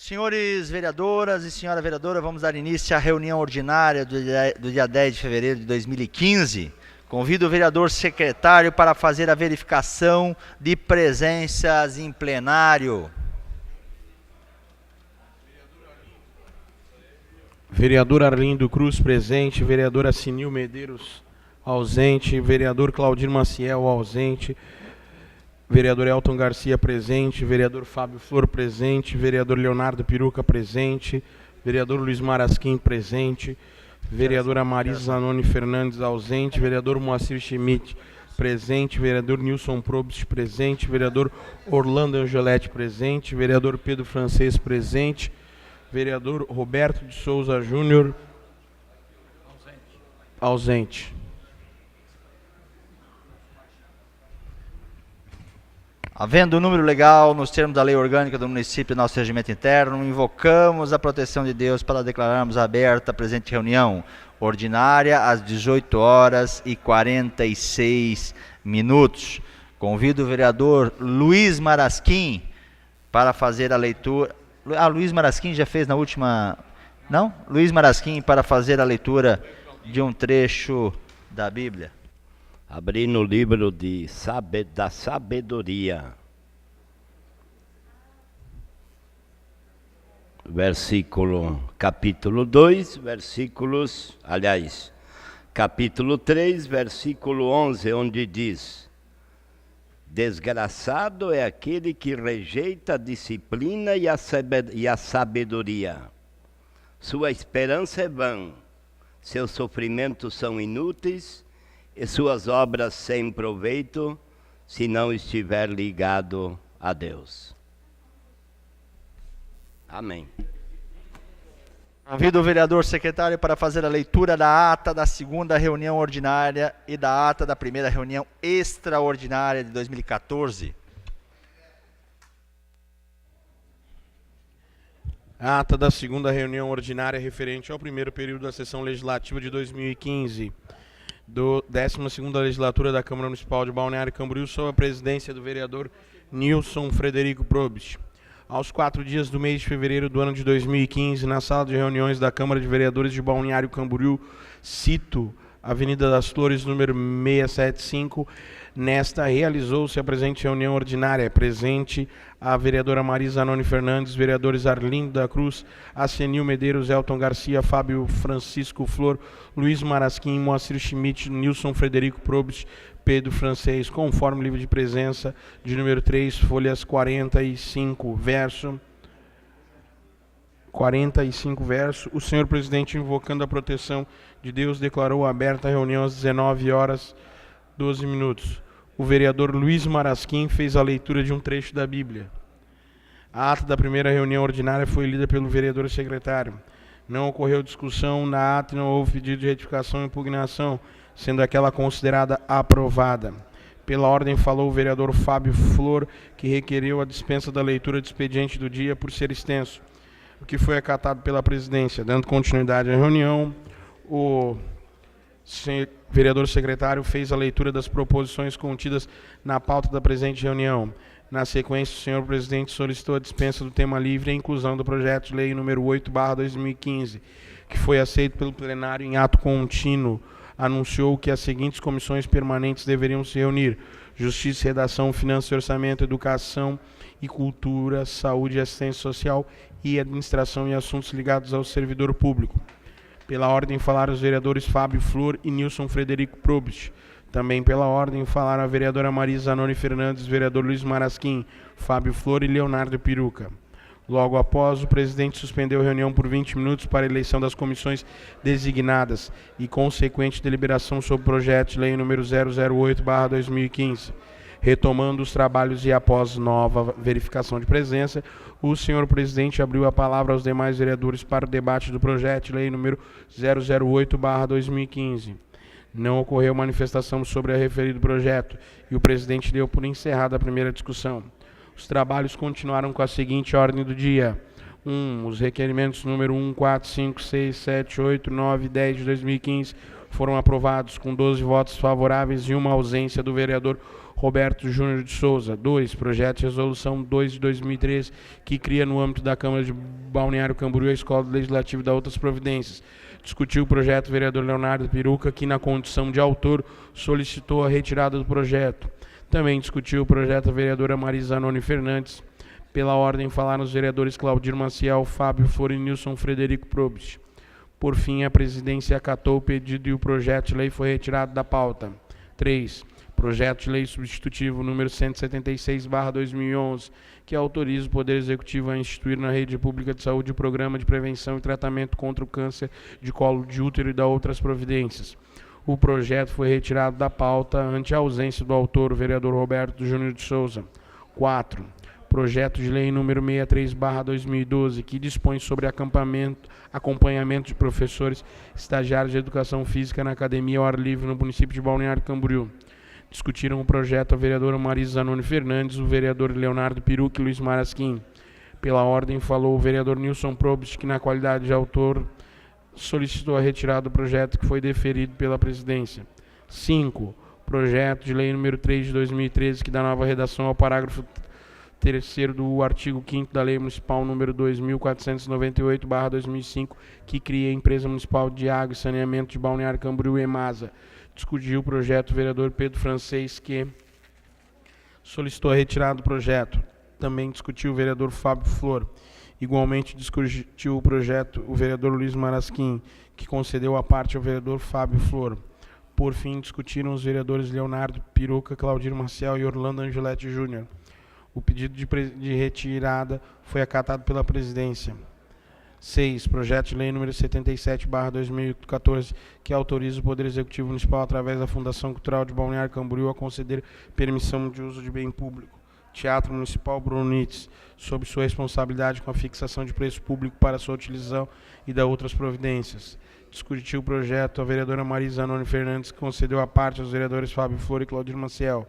Senhores vereadoras e senhora vereadora, vamos dar início à reunião ordinária do dia 10 de fevereiro de 2015. Convido o vereador secretário para fazer a verificação de presenças em plenário. Vereador Arlindo Cruz, presente. Vereadora Sinil Medeiros, ausente. Vereador Claudir Maciel, ausente. Vereador Elton Garcia, presente. Vereador Fábio Flor, presente. Vereador Leonardo Piruca, presente. Vereador Luiz Marasquim, presente. Vereadora Marisa Zanoni Fernandes, ausente. Vereador Moacir Schmidt, presente. Vereador Nilson Probst, presente. Vereador Orlando Angeletti, presente. Vereador Pedro Francês, presente. Vereador Roberto de Souza Júnior, ausente. Havendo o número legal nos termos da lei orgânica do município e nosso regimento interno, invocamos a proteção de Deus para declararmos aberta a presente reunião ordinária às 18h46. Convido o vereador Luiz Marasquim para fazer a leitura. Luiz Marasquim já fez na última... Não? Luiz Marasquim para fazer a leitura de um trecho da Bíblia. Abri no livro da sabedoria, capítulo 2, capítulo 3, versículo 11, onde diz: desgraçado é aquele que rejeita a disciplina e a sabedoria. Sua esperança é vã, seus sofrimentos são inúteis, e suas obras sem proveito, se não estiver ligado a Deus. Amém. Convido o vereador secretário para fazer a leitura da ata da segunda reunião ordinária e da ata da primeira reunião extraordinária de 2014. A ata da segunda reunião ordinária referente ao primeiro período da sessão legislativa de 2015. Do 12ª Legislatura da Câmara Municipal de Balneário Camboriú, sob a presidência do vereador Nilson Frederico Probst. Aos 4 dias do mês de fevereiro do ano de 2015, na sala de reuniões da Câmara de Vereadores de Balneário Camboriú, cito Avenida das Flores, número 675, nesta realizou-se a presente reunião ordinária. Presente a vereadora Marisa Zanoni Fernandes, vereadores Arlindo da Cruz, Acenil Medeiros, Elton Garcia, Fábio Francisco Flor, Luiz Marasquim, Moacir Schmidt, Nilson Frederico Probst, Pedro Francês, conforme livro de presença de número 3, folhas 45, verso. O senhor presidente, invocando a proteção de Deus, declarou aberta a reunião às 19h12. O vereador Luiz Marasquim fez a leitura de um trecho da Bíblia. A ata da primeira reunião ordinária foi lida pelo vereador secretário. Não ocorreu discussão na ata e não houve pedido de retificação ou impugnação, sendo aquela considerada aprovada. Pela ordem, falou o vereador Fábio Flor, que requereu a dispensa da leitura do expediente do dia por ser extenso, o que foi acatado pela presidência. Dando continuidade à reunião, o vereador secretário fez a leitura das proposições contidas na pauta da presente reunião. Na sequência, o senhor presidente solicitou a dispensa do tema livre e a inclusão do projeto de lei número 8/2015, que foi aceito pelo plenário em ato contínuo. Anunciou que as seguintes comissões permanentes deveriam se reunir: Justiça, Redação, Finanças e Orçamento, Educação e Cultura, Saúde e Assistência Social e Administração e Assuntos ligados ao servidor público. Pela ordem, falaram os vereadores Fábio Flor e Nilson Frederico Probst. Também pela ordem, falaram a vereadora Marisa Zanoni Fernandes, vereador Luiz Marasquim, Fábio Flor e Leonardo Piruca. Logo após, o presidente suspendeu a reunião por 20 minutos para a eleição das comissões designadas e consequente deliberação sobre o projeto de lei número 008/2015. Retomando os trabalhos e após nova verificação de presença, o senhor presidente abriu a palavra aos demais vereadores para o debate do projeto de lei número 008/2015. Não ocorreu manifestação sobre o referido projeto e o presidente deu por encerrada a primeira discussão. Os trabalhos continuaram com a seguinte ordem do dia. 1. Os requerimentos número 1, 4, 5, 6, 7, 8, 9 e 10 de 2015 foram aprovados com 12 votos favoráveis e uma ausência do vereador Roberto Júnior de Souza. 2. Projeto de resolução 2 de 2013, que cria no âmbito da Câmara Balneário Camboriú, a Escola Legislativa e da outras providências. Discutiu o projeto o vereador Leonardo Piruca, que na condição de autor solicitou a retirada do projeto. Também discutiu o projeto a vereadora Marisa Zanoni Fernandes. Pela ordem, falaram os vereadores Claudir Maciel, Fábio Flor e Nilson Frederico Probst. Por fim, a presidência acatou o pedido e o projeto de lei foi retirado da pauta. 3. Projeto de lei substitutivo número 176/2011, que autoriza o Poder Executivo a instituir na rede pública de saúde o programa de prevenção e tratamento contra o câncer de colo de útero e da outras providências. O projeto foi retirado da pauta ante a ausência do autor, o vereador Roberto Júnior de Souza. 4. Projeto de lei número 63/2012, que dispõe sobre acompanhamento de professores estagiários de educação física na academia ao ar livre no município de Balneário Camboriú. Discutiram o projeto a vereadora Marisa Zanoni Fernandes, o vereador Leonardo Piruca e Luiz Marasquim. Pela ordem, falou o vereador Nilson Probst, que na qualidade de autor solicitou a retirada do projeto que foi deferido pela presidência. 5. Projeto de lei número 3 de 2013, que dá nova redação ao parágrafo 3º do artigo 5º da Lei Municipal número 2498/2005, que cria a Empresa Municipal de Água e Saneamento de Balneário Camboriú, EMASA. Discutiu o projeto o vereador Pedro Francês, que solicitou a retirada do projeto. Também discutiu o vereador Fábio Flor. Igualmente discutiu o projeto o vereador Luiz Marasquim, que concedeu a parte ao vereador Fábio Flor. Por fim, discutiram os vereadores Leonardo Piruca, Claudir Marcial e Orlando Angelete Júnior. O pedido de retirada foi acatado pela presidência. 6. Projeto de lei número 77/2014, que autoriza o Poder Executivo Municipal, através da Fundação Cultural de Balneário Camboriú, a conceder permissão de uso de bem público. Teatro Municipal Bruno Nites, sob sua responsabilidade com a fixação de preço público para sua utilização e da outras providências. Discutiu o projeto a vereadora Marisa Zanoni Fernandes, que concedeu a parte aos vereadores Fábio Flor e Claudir Maciel.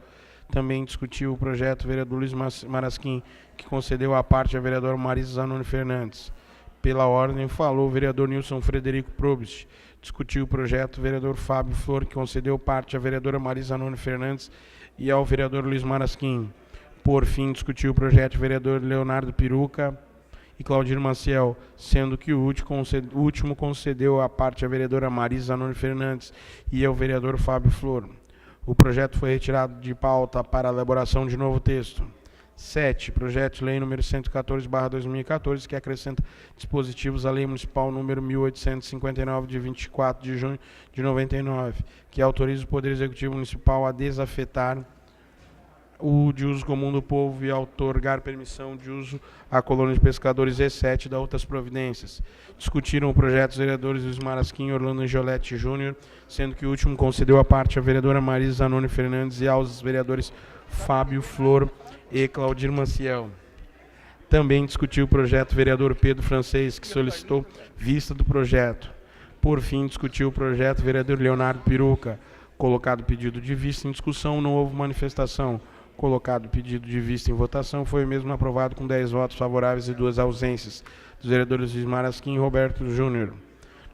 Também discutiu o projeto o vereador Luiz Marasquim, que concedeu a parte à vereadora Marisa Zanoni Fernandes. Pela ordem, falou o vereador Nilson Frederico Probst. Discutiu o projeto o vereador Fábio Flor, que concedeu parte à vereadora Marisa Zanoni Fernandes e ao vereador Luiz Marasquim. Por fim, discutiu o projeto o vereador Leonardo Piruca e Claudir Maciel, sendo que o último concedeu a parte à vereadora Marisa Zanoni Fernandes e ao vereador Fábio Flor. O projeto foi retirado de pauta para a elaboração de novo texto. 7. Projeto de lei número 114/2014, que acrescenta dispositivos à Lei Municipal número 1859, de 24 de junho de 99, que autoriza o Poder Executivo Municipal a desafetar o de uso comum do povo e a outorgar permissão de uso à colônia de pescadores E7 e da outras providências. Discutiram o projeto os vereadores Luiz Marasquim e Orlando Angelete Júnior, sendo que o último concedeu a parte à vereadora Marisa Zanoni Fernandes e aos vereadores Fábio Flor e Claudir Maciel. Também discutiu o projeto o vereador Pedro Francês, que solicitou vista do projeto. Por fim, discutiu o projeto o vereador Leonardo Piruca. Colocado o pedido de vista em discussão, não houve manifestação. Colocado o pedido de vista em votação, foi mesmo aprovado com 10 votos favoráveis e 2 ausências, dos vereadores Luiz Marasquim e Roberto Júnior.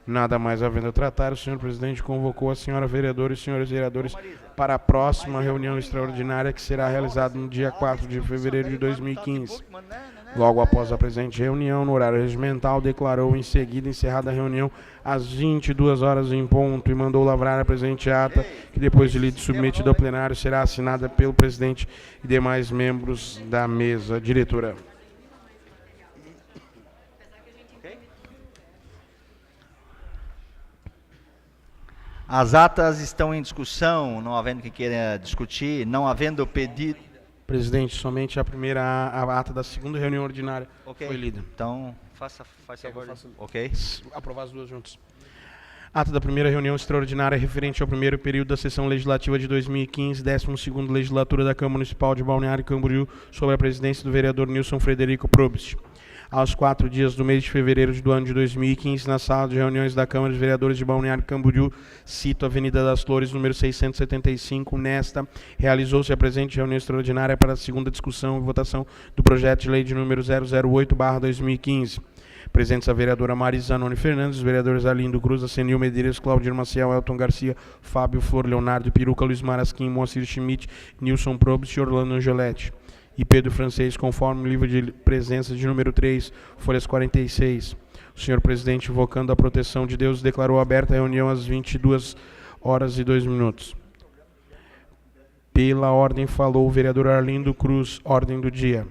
Nada mais havendo a tratar, o senhor presidente convocou a senhora vereadora e os senhores vereadores para a próxima reunião extraordinária, que será realizada no dia 4 de fevereiro de 2015. Logo após a presente reunião, no horário regimental, declarou em seguida encerrada a reunião às 22 horas em ponto e mandou lavrar a presente ata, que depois de lida e submetida ao plenário, será assinada pelo presidente e demais membros da mesa diretora. As atas estão em discussão, não havendo quem queira discutir, não havendo pedido... Presidente, somente a primeira a ata da segunda reunião ordinária foi lida. Então, faça favor. Ok. Aprovar as duas juntas. Ata da primeira reunião extraordinária referente ao primeiro período da sessão legislativa de 2015, 12ª legislatura da Câmara Municipal de Balneário Camboriú, sob a presidência do vereador Nilson Frederico Probst. Aos 4 dias do mês de fevereiro do ano de 2015, na sala de reuniões da Câmara de Vereadores de Balneário Camboriú, cito Avenida das Flores, número 675, nesta, realizou-se a presente reunião extraordinária para a segunda discussão e votação do projeto de lei de número 008/2015. Presentes a vereadora Marisa Zanoni Fernandes, os vereadores Arlindo Cruz, Acenil Medeiros, Claudir Maciel, Elton Garcia, Fábio Flor, Leonardo Piruca, Luiz Marasquim, Moacir Schmidt, Nilson Probst e Orlando Angelete. e Pedro Francês, conforme o livro de presença de número 3, folhas 46. O senhor presidente, invocando a proteção de Deus, declarou aberta a reunião às 22h02. Pela ordem falou o vereador Arlindo Cruz. Ordem do dia.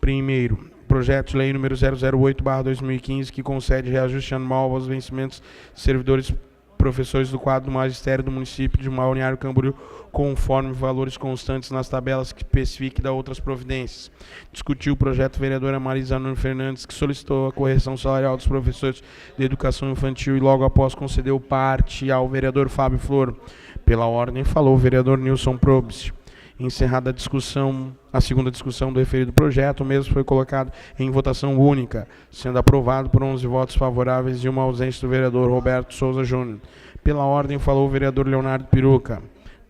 Primeiro, projeto de lei número 008/2015, que concede reajuste anual aos vencimentos de servidores professores do quadro do magistério do município de Balneário Camboriú, conforme valores constantes nas tabelas que especifique da outras providências. Discutiu o projeto a vereadora Marisa Nunes Fernandes, que solicitou a correção salarial dos professores de educação infantil e logo após concedeu parte ao vereador Fábio Flor. Pela ordem falou o vereador Nilson Probst. Encerrada a segunda discussão do referido projeto, o mesmo foi colocado em votação única, sendo aprovado por 11 votos favoráveis e uma ausência do vereador Roberto Souza Júnior. Pela ordem falou o vereador Leonardo Piruca.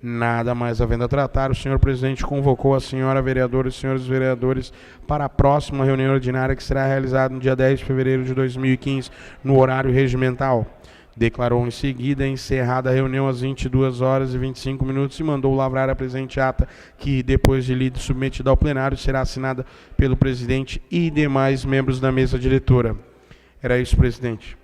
Nada mais havendo a tratar, o senhor presidente convocou a senhora vereadora e os senhores vereadores para a próxima reunião ordinária, que será realizada no dia 10 de fevereiro de 2015, no horário regimental. Declarou em seguida encerrada a reunião às 22h25 e mandou lavrar a presente ata, que, depois de lida e submetida ao plenário, será assinada pelo presidente e demais membros da mesa diretora. Era isso, presidente.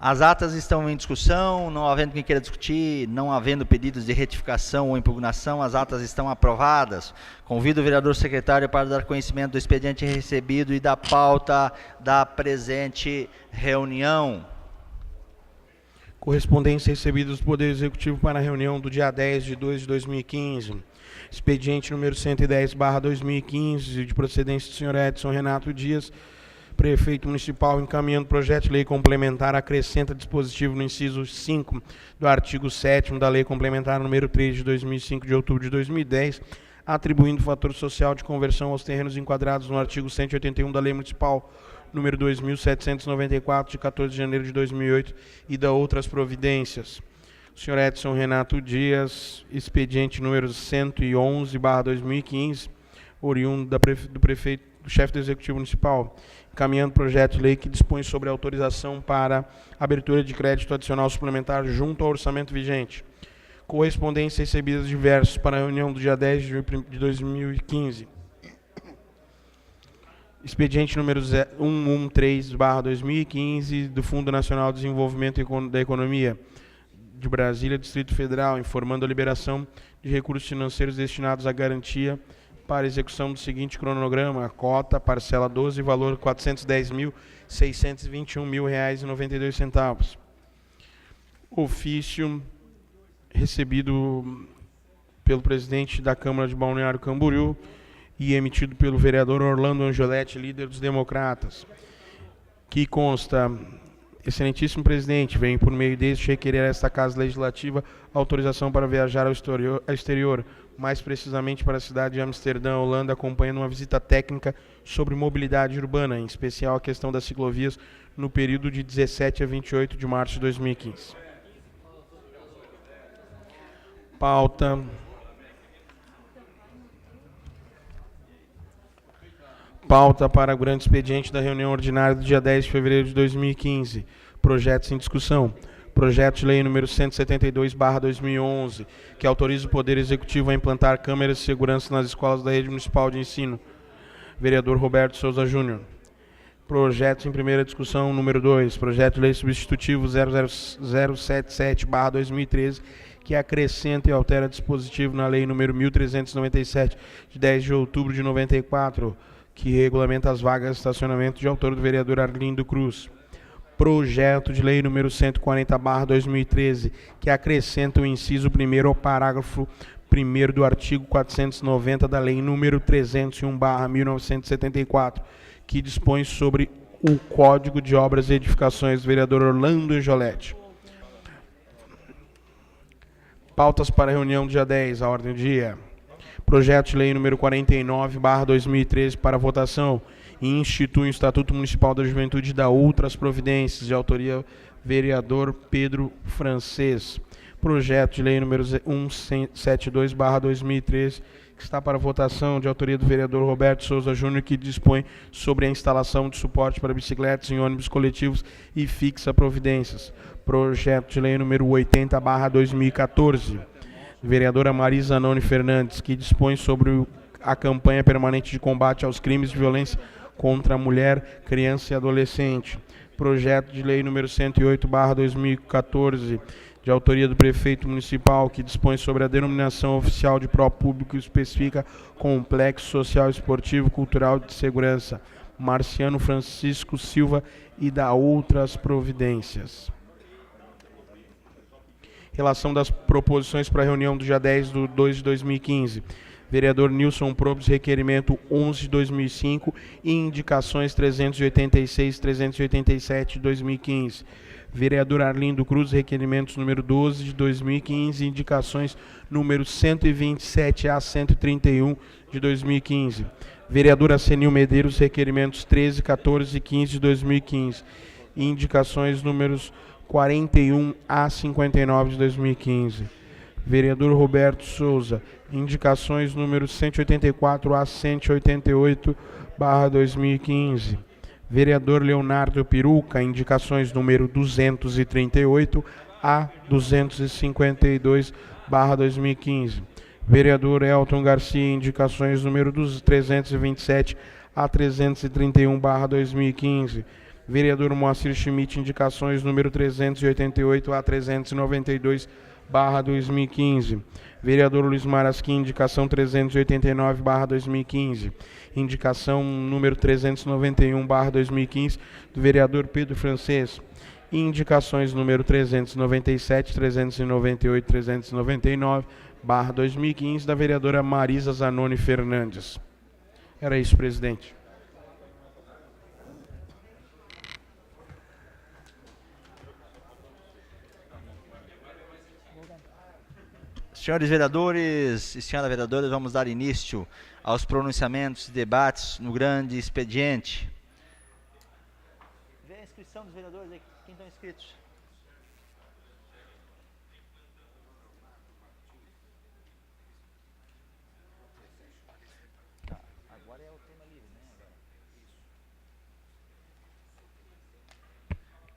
As atas estão em discussão, não havendo quem queira discutir, não havendo pedidos de retificação ou impugnação, as atas estão aprovadas. Convido o vereador secretário para dar conhecimento do expediente recebido e da pauta da presente reunião. Correspondência recebida do Poder Executivo para a reunião do dia 10/2/2015. Expediente número 110/2015, de procedência do senhor Edson Renato Dias, prefeito municipal, encaminhando projeto de lei complementar, acrescenta dispositivo no inciso 5 do artigo 7º da lei complementar número 3 de 2005, de outubro de 2010, atribuindo fator social de conversão aos terrenos enquadrados no artigo 181 da lei municipal número 2794, de 14 de janeiro de 2008, e da outras providências. O senhor Edson Renato Dias, expediente número 111/2015, oriundo do prefeito, do chefe do Executivo Municipal, encaminhando projeto de lei que dispõe sobre autorização para abertura de crédito adicional suplementar junto ao orçamento vigente. Correspondências recebidas diversas para a reunião do dia 10 de 2015. Expediente número 113/2015, do Fundo Nacional de Desenvolvimento da Economia de Brasília, Distrito Federal, informando a liberação de recursos financeiros destinados à garantia para execução do seguinte cronograma: cota, parcela 12, valor R$ 410.621,92. Ofício recebido pelo presidente da Câmara de Balneário Camboriú e emitido pelo vereador Orlando Angioletti, líder dos Democratas, que consta: excelentíssimo presidente, venho por meio deste requerer a esta Casa Legislativa autorização para viajar ao exterior, mais precisamente para a cidade de Amsterdã, Holanda, acompanhando uma visita técnica sobre mobilidade urbana, em especial a questão das ciclovias, no período de 17 a 28 de março de 2015. Pauta. Pauta para o grande expediente da reunião ordinária do dia 10 de fevereiro de 2015. Projetos em discussão. Projeto de lei número 172/2011, que autoriza o Poder Executivo a implantar câmeras de segurança nas escolas da rede municipal de ensino. Vereador Roberto Souza Júnior. Projetos em primeira discussão, número 2. Projeto de lei substitutivo 00077/2013, que acrescenta e altera dispositivo na lei número 1397, de 10 de outubro de 94, que regulamenta as vagas de estacionamento, de autor do vereador Arlindo Cruz. Projeto de lei número 140/2013, que acrescenta o inciso 1º ao parágrafo 1º do artigo 490 da lei número 301/1974, que dispõe sobre o Código de Obras e Edificações, do vereador Orlando Angioletti. Pautas para a reunião do dia 10, a ordem do dia. Projeto de lei número 49/2013 para votação, e institui o Estatuto Municipal da Juventude e da outras providências, de autoria vereador Pedro Francês. Projeto de lei número 172/2013, que que está para votação, de autoria do vereador Roberto Souza Júnior, que dispõe sobre a instalação de suporte para bicicletas em ônibus coletivos e fixa providências. Projeto de lei número 80/2014. Vereadora Marisa Zanoni Fernandes, que dispõe sobre a campanha permanente de combate aos crimes de violência contra a mulher, criança e adolescente. Projeto de lei número 108/2014, de autoria do prefeito municipal, que dispõe sobre a denominação oficial de pró público e especifica complexo social, esportivo, cultural de segurança. Marciano Francisco Silva e da outras providências. Relação das proposições para a reunião do dia 10/2/2015. Vereador Nilson Probes, requerimento 11/2005 e indicações 386 e 387 de 2015. Vereador Arlindo Cruz, requerimentos número 12 de 2015 e indicações número 127 a 131 de 2015. Vereador Acenil Medeiros, requerimentos 13, 14 e 15 de 2015 e indicações números 41 a 59 de 2015. Vereador Roberto Souza, indicações números 184 a 188/2015. Vereador Leonardo Peruca, indicações número 238 a 252/2015. Vereador Elton Garcia, indicações número 327 a 331/2015. Vereador Moacir Schmidt, indicações número 388 a 392/2015. Vereador Luiz Marasquim, indicação 389/2015. Indicação número 391/2015 do vereador Pedro Francês. Indicações número 397, 398, 399/2015 da vereadora Marisa Zanoni Fernandes. Era isso, presidente. Senhores vereadores e senhoras vereadoras, vamos dar início aos pronunciamentos e debates no grande expediente. Vê a inscrição dos vereadores aí, quem estão inscritos? Agora é o tema livre, né?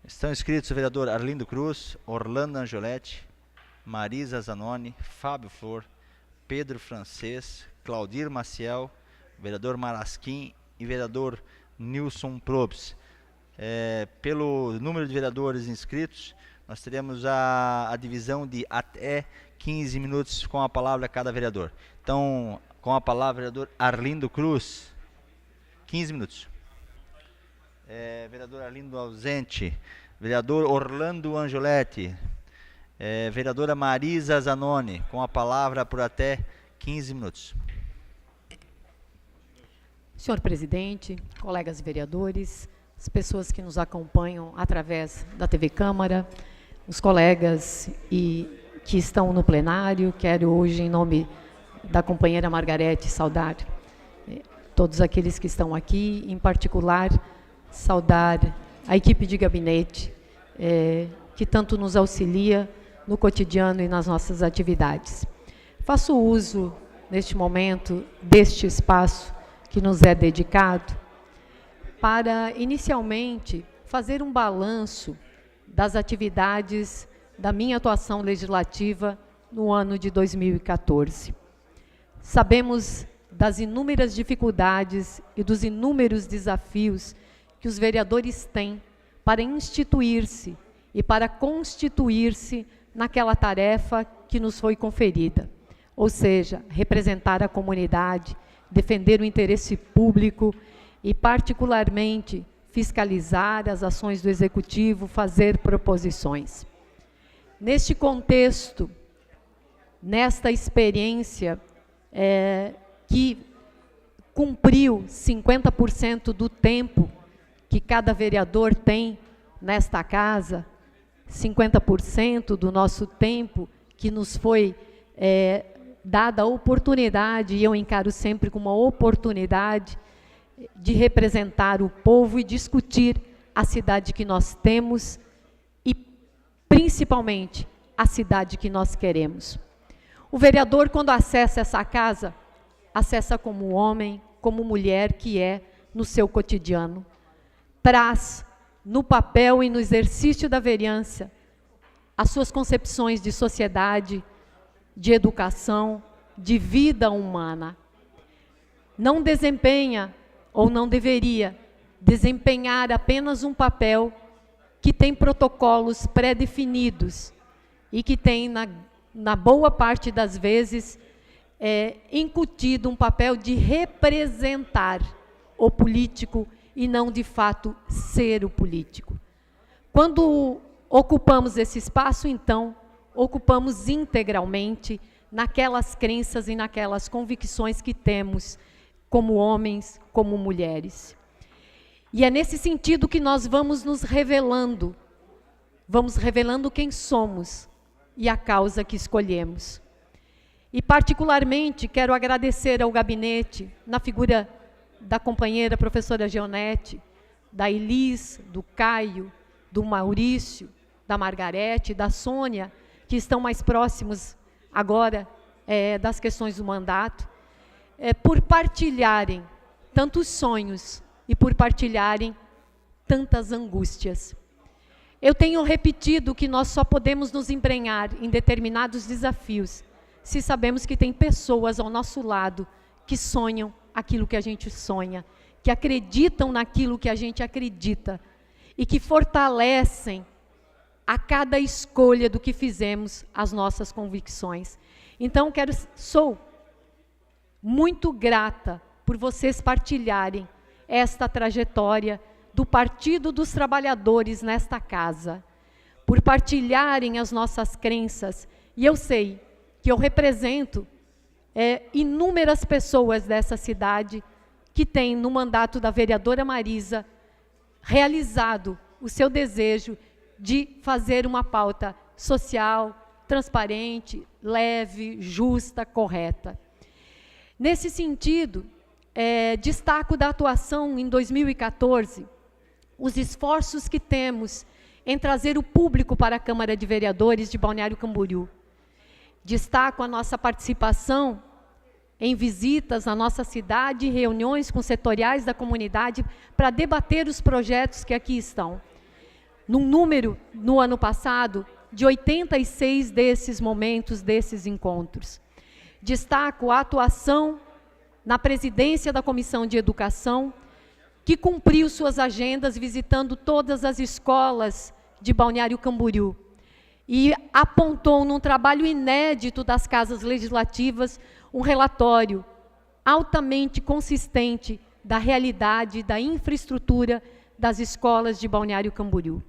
Estão inscritos o vereador Arlindo Cruz, Orlando Angioletti, Marisa Zanoni, Fábio Flor, Pedro Francês, Claudir Maciel, vereador Marasquim e vereador Nilson Probes. Pelo número de vereadores inscritos, nós teremos a divisão de até 15 minutos com a palavra a cada vereador. Então, com a palavra, vereador Arlindo Cruz, 15 minutos. Vereador Arlindo ausente. Vereador Orlando Angioletti. Vereadora Marisa Zanoni, com a palavra por até 15 minutos. Senhor presidente, colegas vereadores, as pessoas que nos acompanham através da TV Câmara, os colegas que estão no plenário, quero hoje, em nome da companheira Margarete, saudar todos aqueles que estão aqui, em particular, saudar a equipe de gabinete, que tanto nos auxilia no cotidiano e nas nossas atividades. Faço uso, neste momento, deste espaço que nos é dedicado, para, inicialmente, fazer um balanço das atividades da minha atuação legislativa no ano de 2014. Sabemos das inúmeras dificuldades e dos inúmeros desafios que os vereadores têm para instituir-se e para constituir-se naquela tarefa que nos foi conferida, ou seja, representar a comunidade, defender o interesse público e, particularmente, fiscalizar as ações do Executivo, fazer proposições. Neste contexto, nesta experiência que cumpriu 50% do tempo que cada vereador tem nesta casa, 50% do nosso tempo que nos foi dada a oportunidade, e eu encaro sempre como uma oportunidade de representar o povo e discutir a cidade que nós temos e, principalmente, a cidade que nós queremos. O vereador, quando acessa essa casa, acessa como homem, como mulher que é no seu cotidiano. Traz no papel e no exercício da vereança as suas concepções de sociedade, de educação, de vida humana. Não desempenha, ou não deveria, desempenhar apenas um papel que tem protocolos pré-definidos e que tem, na boa parte das vezes, incutido um papel de representar o político e não, de fato, ser o político. Quando ocupamos esse espaço, então, ocupamos integralmente naquelas crenças e naquelas convicções que temos como homens, como mulheres. E é nesse sentido que nós vamos nos revelando quem somos e a causa que escolhemos. E, particularmente, quero agradecer ao gabinete, na figura da companheira professora Geonete, da Elis, do Caio, do Maurício, da Margarete, da Sônia, que estão mais próximos agora das questões do mandato, por partilharem tantos sonhos e por partilharem tantas angústias. Eu tenho repetido que nós só podemos nos embrenhar em determinados desafios se sabemos que tem pessoas ao nosso lado que sonham aquilo que a gente sonha, que acreditam naquilo que a gente acredita e que fortalecem a cada escolha do que fizemos as nossas convicções. Então, sou muito grata por vocês partilharem esta trajetória do Partido dos Trabalhadores nesta casa, por partilharem as nossas crenças. E eu sei que eu represento inúmeras pessoas dessa cidade que têm, no mandato da vereadora Marisa, realizado o seu desejo de fazer uma pauta social, transparente, leve, justa, correta. Nesse sentido, destaco da atuação em 2014, os esforços que temos em trazer o público para a Câmara de Vereadores de Balneário Camboriú. Destaco a nossa participação em visitas na nossa cidade, reuniões com setoriais da comunidade para debater os projetos que aqui estão. Num número, no ano passado, de 86 desses momentos, desses encontros. Destaco a atuação na presidência da Comissão de Educação, que cumpriu suas agendas visitando todas as escolas de Balneário Camboriú e apontou num trabalho inédito das casas legislativas um relatório altamente consistente da realidade da infraestrutura das escolas de Balneário Camboriú.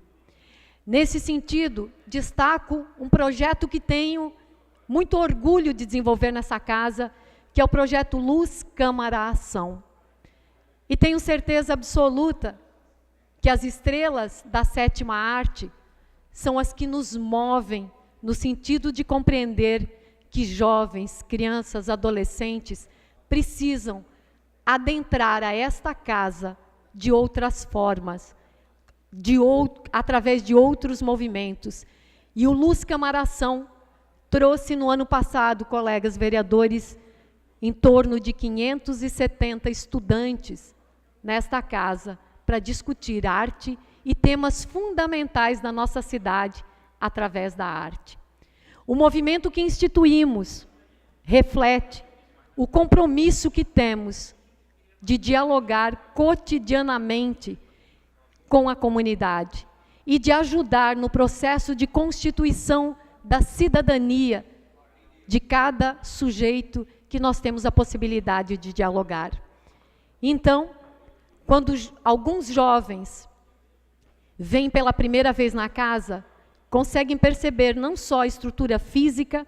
Nesse sentido, destaco um projeto que tenho muito orgulho de desenvolver nessa casa, que é o projeto Luz, Câmara, Ação. E tenho certeza absoluta que as estrelas da sétima arte são as que nos movem no sentido de compreender que jovens, crianças, adolescentes precisam adentrar a esta casa de outras formas, através de outros movimentos. E o Luz Câmara Ação trouxe no ano passado, colegas vereadores, em torno de 570 estudantes nesta casa para discutir arte e temas fundamentais da nossa cidade através da arte. O movimento que instituímos reflete o compromisso que temos de dialogar cotidianamente com a comunidade e de ajudar no processo de constituição da cidadania de cada sujeito que nós temos a possibilidade de dialogar. Então, quando alguns jovens vêm pela primeira vez na casa, conseguem perceber não só a estrutura física,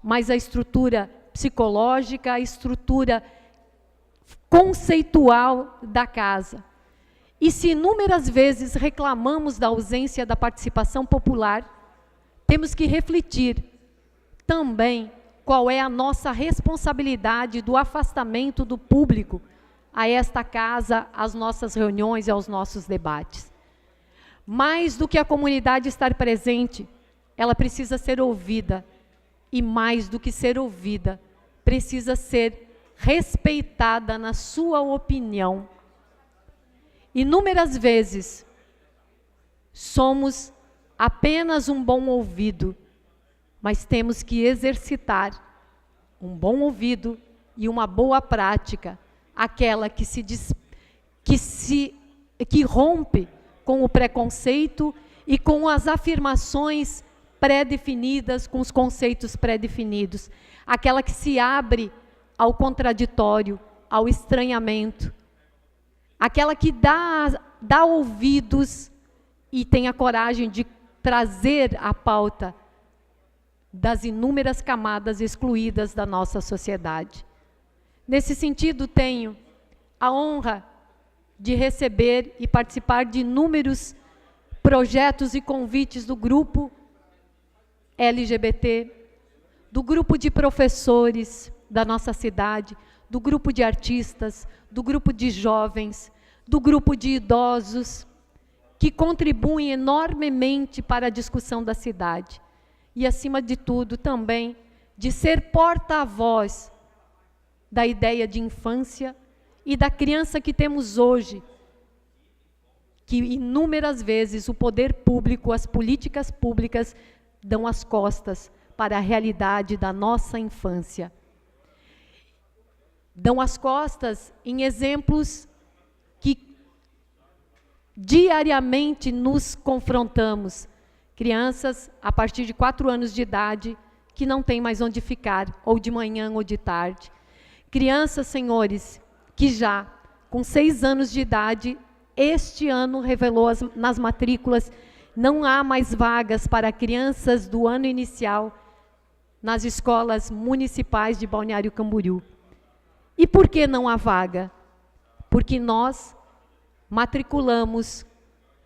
mas a estrutura psicológica, a estrutura conceitual da casa. E se inúmeras vezes reclamamos da ausência da participação popular, temos que refletir também qual é a nossa responsabilidade do afastamento do público a esta casa, às nossas reuniões e aos nossos debates. Mais do que a comunidade estar presente, ela precisa ser ouvida. E mais do que ser ouvida, precisa ser respeitada na sua opinião. Inúmeras vezes somos apenas um bom ouvido, mas temos que exercitar um bom ouvido e uma boa prática, aquela que rompe com o preconceito e com as afirmações pré-definidas, com os conceitos pré-definidos, aquela que se abre ao contraditório, ao estranhamento, aquela que dá ouvidos e tem a coragem de trazer a pauta das inúmeras camadas excluídas da nossa sociedade. Nesse sentido, tenho a honra de receber e participar de inúmeros projetos e convites do grupo LGBT, do grupo de professores da nossa cidade, do grupo de artistas, do grupo de jovens, do grupo de idosos, que contribuem enormemente para a discussão da cidade. E, acima de tudo, também de ser porta-voz da ideia de infância e da criança que temos hoje, que inúmeras vezes o poder público, as políticas públicas dão as costas para a realidade da nossa infância. Dão as costas em exemplos que diariamente nos confrontamos. Crianças a partir de 4 anos de idade que não têm mais onde ficar, ou de manhã ou de tarde. Crianças, senhores, que já com 6 anos de idade, este ano revelou nas matrículas, não há mais vagas para crianças do ano inicial nas escolas municipais de Balneário Camboriú. E por que não há vaga? Porque nós matriculamos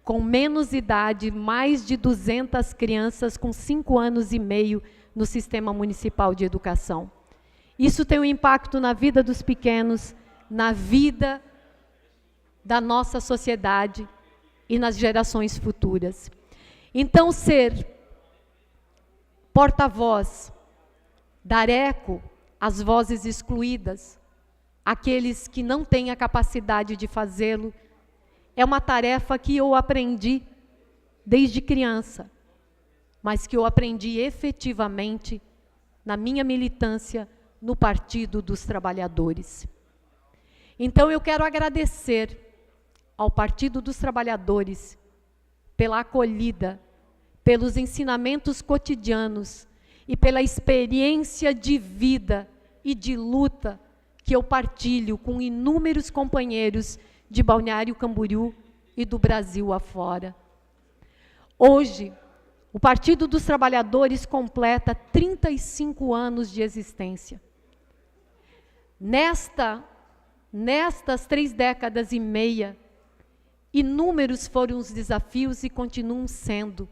com menos idade mais de 200 crianças com 5 anos e meio no Sistema Municipal de Educação. Isso tem um impacto na vida dos pequenos, na vida da nossa sociedade e nas gerações futuras. Então, ser porta-voz, dar eco às vozes excluídas, aqueles que não têm a capacidade de fazê-lo, é uma tarefa que eu aprendi desde criança, mas que eu aprendi efetivamente na minha militância no Partido dos Trabalhadores. Então, eu quero agradecer ao Partido dos Trabalhadores pela acolhida, pelos ensinamentos cotidianos e pela experiência de vida e de luta que eu partilho com inúmeros companheiros de Balneário Camboriú e do Brasil afora. Hoje, o Partido dos Trabalhadores completa 35 anos de existência. Nestas 3 décadas e meia, inúmeros foram os desafios e continuam sendo,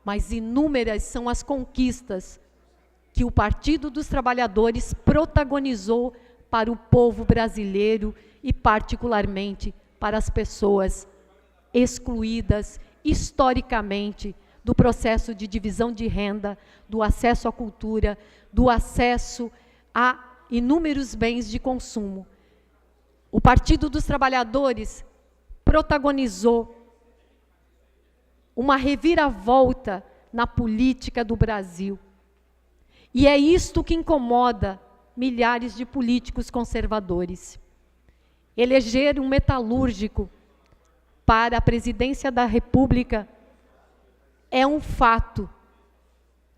mas inúmeras são as conquistas que o Partido dos Trabalhadores protagonizou para o povo brasileiro e particularmente para as pessoas excluídas historicamente do processo de divisão de renda, do acesso à cultura, do acesso a inúmeros bens de consumo. O Partido dos Trabalhadores protagonizou uma reviravolta na política do Brasil. E é isto que incomoda milhares de políticos conservadores. Eleger um metalúrgico para a presidência da República é um fato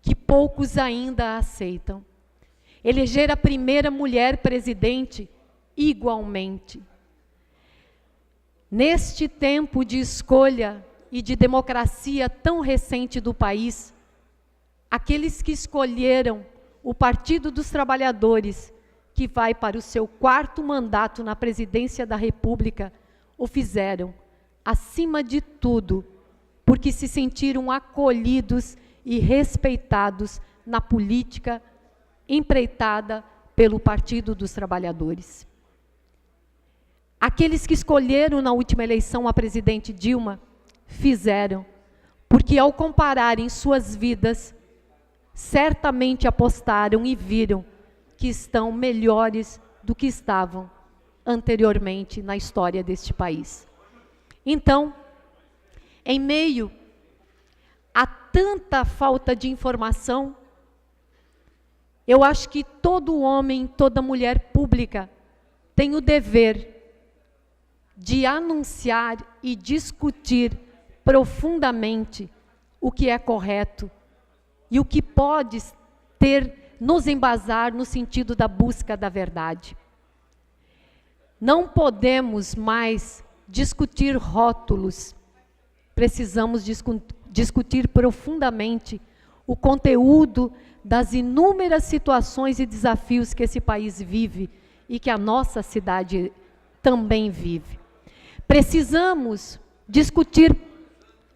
que poucos ainda aceitam. Eleger a primeira mulher presidente, igualmente. Neste tempo de escolha e de democracia tão recente do país, aqueles que escolheram o Partido dos Trabalhadores, que vai para o seu 4º mandato na presidência da República, o fizeram, acima de tudo, porque se sentiram acolhidos e respeitados na política empreitada pelo Partido dos Trabalhadores. Aqueles que escolheram na última eleição a presidente Dilma, fizeram, porque ao compararem suas vidas, certamente apostaram e viram que estão melhores do que estavam anteriormente na história deste país. Então, em meio a tanta falta de informação, eu acho que todo homem, toda mulher pública tem o dever de anunciar e discutir profundamente o que é correto e o que pode nos embasar no sentido da busca da verdade. Não podemos mais discutir rótulos, precisamos discutir profundamente o conteúdo das inúmeras situações e desafios que esse país vive e que a nossa cidade também vive. Precisamos discutir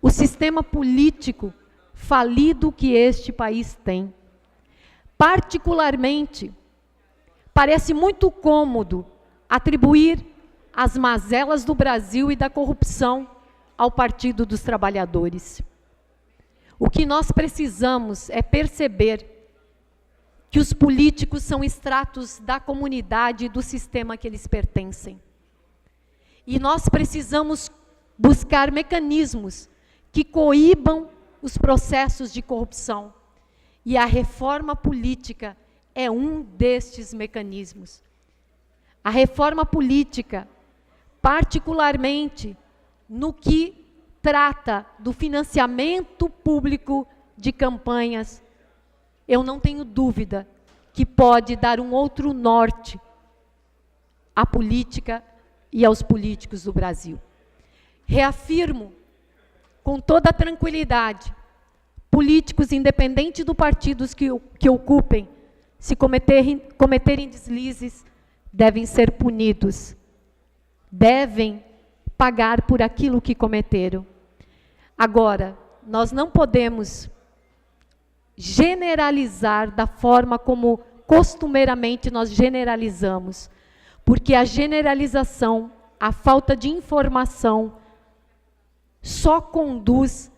o sistema político falido que este país tem. Particularmente, parece muito cômodo atribuir as mazelas do Brasil e da corrupção ao Partido dos Trabalhadores. O que nós precisamos é perceber que os políticos são extratos da comunidade e do sistema que eles pertencem. E nós precisamos buscar mecanismos que coíbam os processos de corrupção. E a reforma política é um destes mecanismos. A reforma política, particularmente no que trata do financiamento público de campanhas, eu não tenho dúvida que pode dar um outro norte à política e aos políticos do Brasil. Reafirmo com toda a tranquilidade, políticos, independente do partido que ocupem, se cometerem deslizes, devem ser punidos, devem pagar por aquilo que cometeram. Agora, nós não podemos generalizar da forma como costumeiramente nós generalizamos, porque a generalização, a falta de informação, só conduz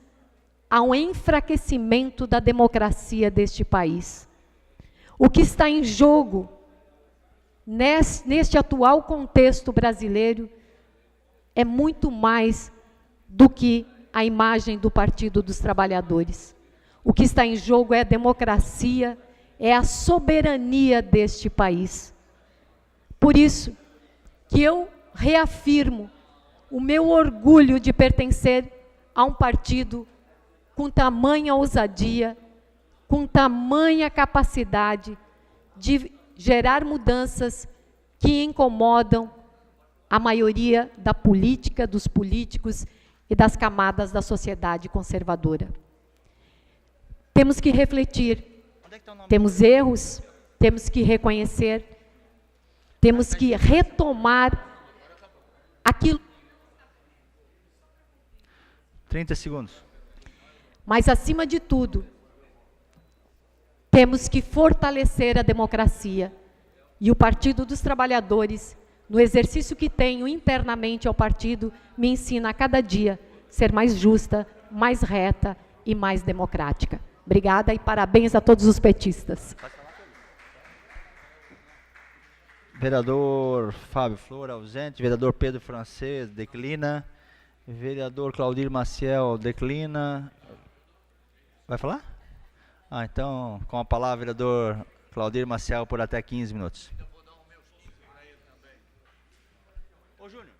a um enfraquecimento da democracia deste país. O que está em jogo neste atual contexto brasileiro é muito mais do que a imagem do Partido dos Trabalhadores. O que está em jogo é a democracia, é a soberania deste país. Por isso que eu reafirmo o meu orgulho de pertencer a um partido com tamanha ousadia, com tamanha capacidade de gerar mudanças que incomodam a maioria da política, dos políticos e das camadas da sociedade conservadora. Temos que refletir, temos erros, temos que reconhecer, temos que retomar aquilo. 30 segundos. Mas, acima de tudo, temos que fortalecer a democracia. E o Partido dos Trabalhadores, no exercício que tenho internamente ao partido, me ensina a cada dia ser mais justa, mais reta e mais democrática. Obrigada e parabéns a todos os petistas. Vereador Fábio Flor, ausente. Vereador Pedro Francês, declina. Vereador Claudir Maciel, declina. Vai falar? Então, com a palavra, vereador Claudir Maciel, por até 15 minutos. Eu vou dar o meu solto para ele também. Ô, Júnior.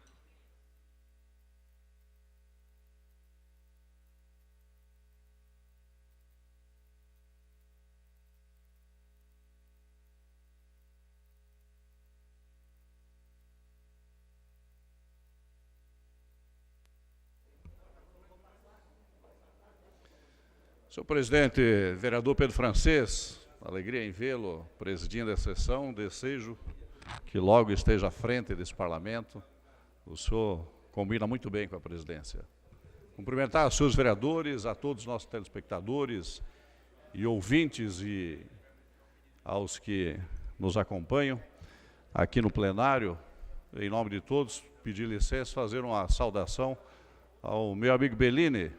Senhor presidente, vereador Pedro Francês, alegria em vê-lo presidindo a sessão, desejo que logo esteja à frente desse parlamento. O senhor combina muito bem com a presidência. Cumprimentar os seus vereadores, a todos os nossos telespectadores e ouvintes e aos que nos acompanham aqui no plenário. Em nome de todos, pedir licença, fazer uma saudação ao meu amigo Bellini,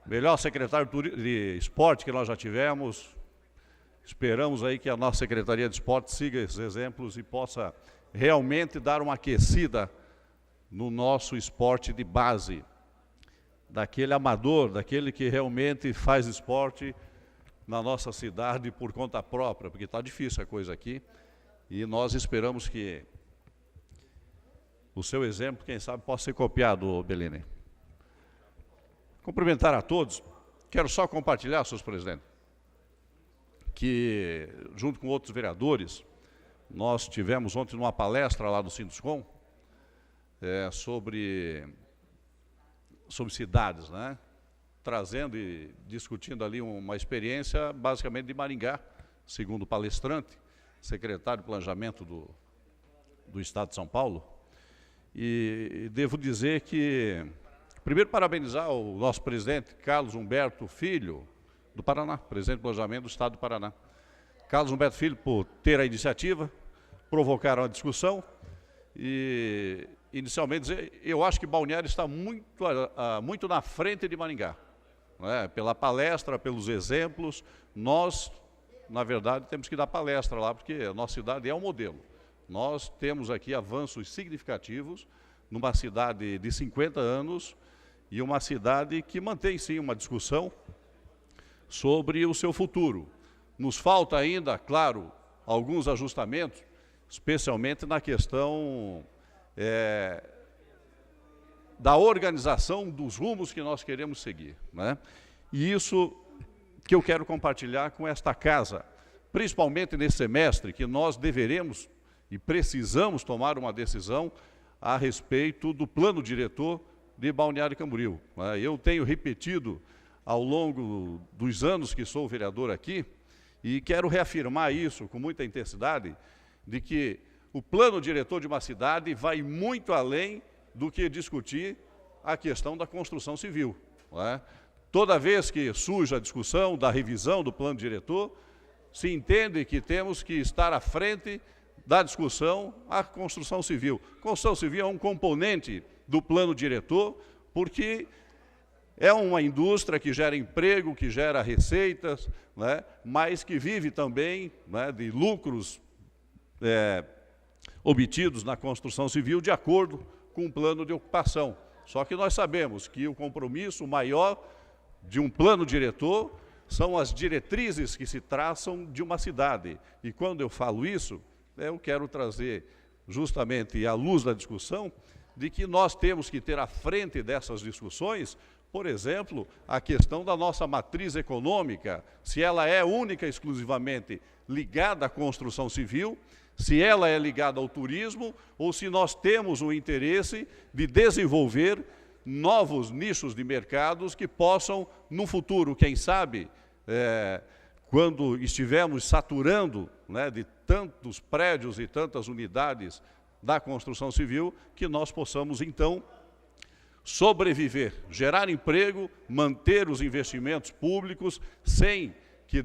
melhor secretário de esporte que nós já tivemos, Esperamos aí que a nossa Secretaria de Esporte siga esses exemplos e possa realmente dar uma aquecida no nosso esporte de base, daquele amador, daquele que realmente faz esporte na nossa cidade por conta própria, porque está difícil a coisa aqui, e nós esperamos que o seu exemplo, quem sabe, possa ser copiado, Bellini. Cumprimentar a todos. Quero só compartilhar, senhor presidente, que junto com outros vereadores, nós tivemos ontem uma palestra lá do Sinduscom sobre cidades, né? Trazendo e discutindo ali uma experiência basicamente de Maringá, segundo o palestrante, secretário de Planejamento do Estado de São Paulo. E devo dizer que, primeiro, parabenizar o nosso presidente, Carlos Humberto Filho, do Paraná, presidente do Planejamento do Estado do Paraná. Carlos Humberto Filho, por ter a iniciativa, provocaram a discussão e, inicialmente, dizer, eu acho que Balneário está muito na frente de Maringá. Né? Pela palestra, pelos exemplos, nós, na verdade, temos que dar palestra lá, porque a nossa cidade é um modelo. Nós temos aqui avanços significativos numa cidade de 50 anos e uma cidade que mantém, sim, uma discussão sobre o seu futuro. Nos falta ainda, claro, alguns ajustamentos, especialmente na questão da organização dos rumos que nós queremos seguir, né? E isso que eu quero compartilhar com esta casa, principalmente nesse semestre, que nós deveremos e precisamos tomar uma decisão a respeito do plano diretor de Balneário Camboriú. Eu tenho repetido ao longo dos anos que sou vereador aqui, e quero reafirmar isso com muita intensidade, de que o plano diretor de uma cidade vai muito além do que discutir a questão da construção civil. Toda vez que surge a discussão da revisão do plano diretor, se entende que temos que estar à frente da discussão a construção civil. Construção civil é um componente do plano diretor, porque é uma indústria que gera emprego, que gera receitas, né, mas que vive também, né, de lucros obtidos na construção civil de acordo com o plano de ocupação. Só que nós sabemos que o compromisso maior de um plano diretor são as diretrizes que se traçam de uma cidade. E quando eu falo isso, eu quero trazer justamente à luz da discussão de que nós temos que ter à frente dessas discussões, por exemplo, a questão da nossa matriz econômica, se ela é única e exclusivamente ligada à construção civil, se ela é ligada ao turismo, ou se nós temos o interesse de desenvolver novos nichos de mercados que possam, no futuro, quem sabe, quando estivermos saturando, né, de tantos prédios e tantas unidades da construção civil, que nós possamos, então, sobreviver, gerar emprego, manter os investimentos públicos, sem que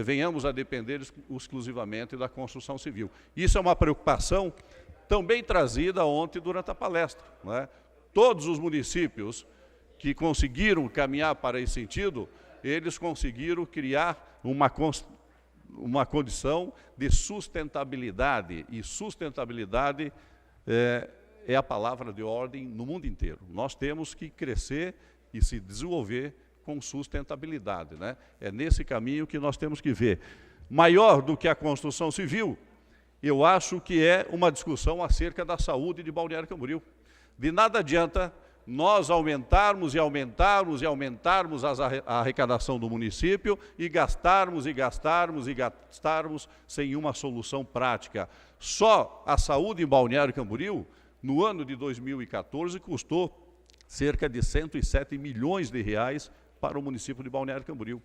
venhamos a depender exclusivamente da construção civil. Isso é uma preocupação também trazida ontem durante a palestra, né? Todos os municípios que conseguiram caminhar para esse sentido, eles conseguiram criar uma condição de sustentabilidade, e sustentabilidade é a palavra de ordem no mundo inteiro. Nós temos que crescer e se desenvolver com sustentabilidade, né? É nesse caminho que nós temos que ver. Maior do que a construção civil, eu acho que é uma discussão acerca da saúde de Balneário Camboriú. De nada adianta nós aumentarmos e aumentarmos e aumentarmos a arrecadação do município e gastarmos e gastarmos e gastarmos sem uma solução prática. Só a saúde em Balneário Camboriú, no ano de 2014, custou cerca de 107 milhões de reais para o município de Balneário Camboriú.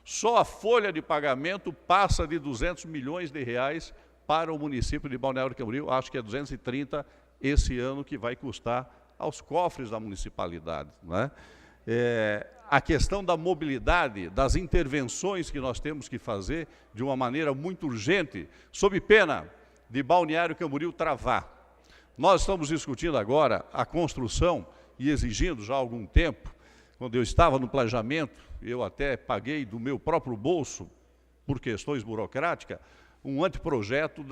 Só a folha de pagamento passa de 200 milhões de reais para o município de Balneário Camboriú, acho que é 230 esse ano que vai custar aos cofres da municipalidade, né? A questão da mobilidade, das intervenções que nós temos que fazer de uma maneira muito urgente, sob pena de Balneário Camboriú travar. Nós estamos discutindo agora a construção e exigindo já há algum tempo, quando eu estava no planejamento, eu até paguei do meu próprio bolso por questões burocráticas, um anteprojeto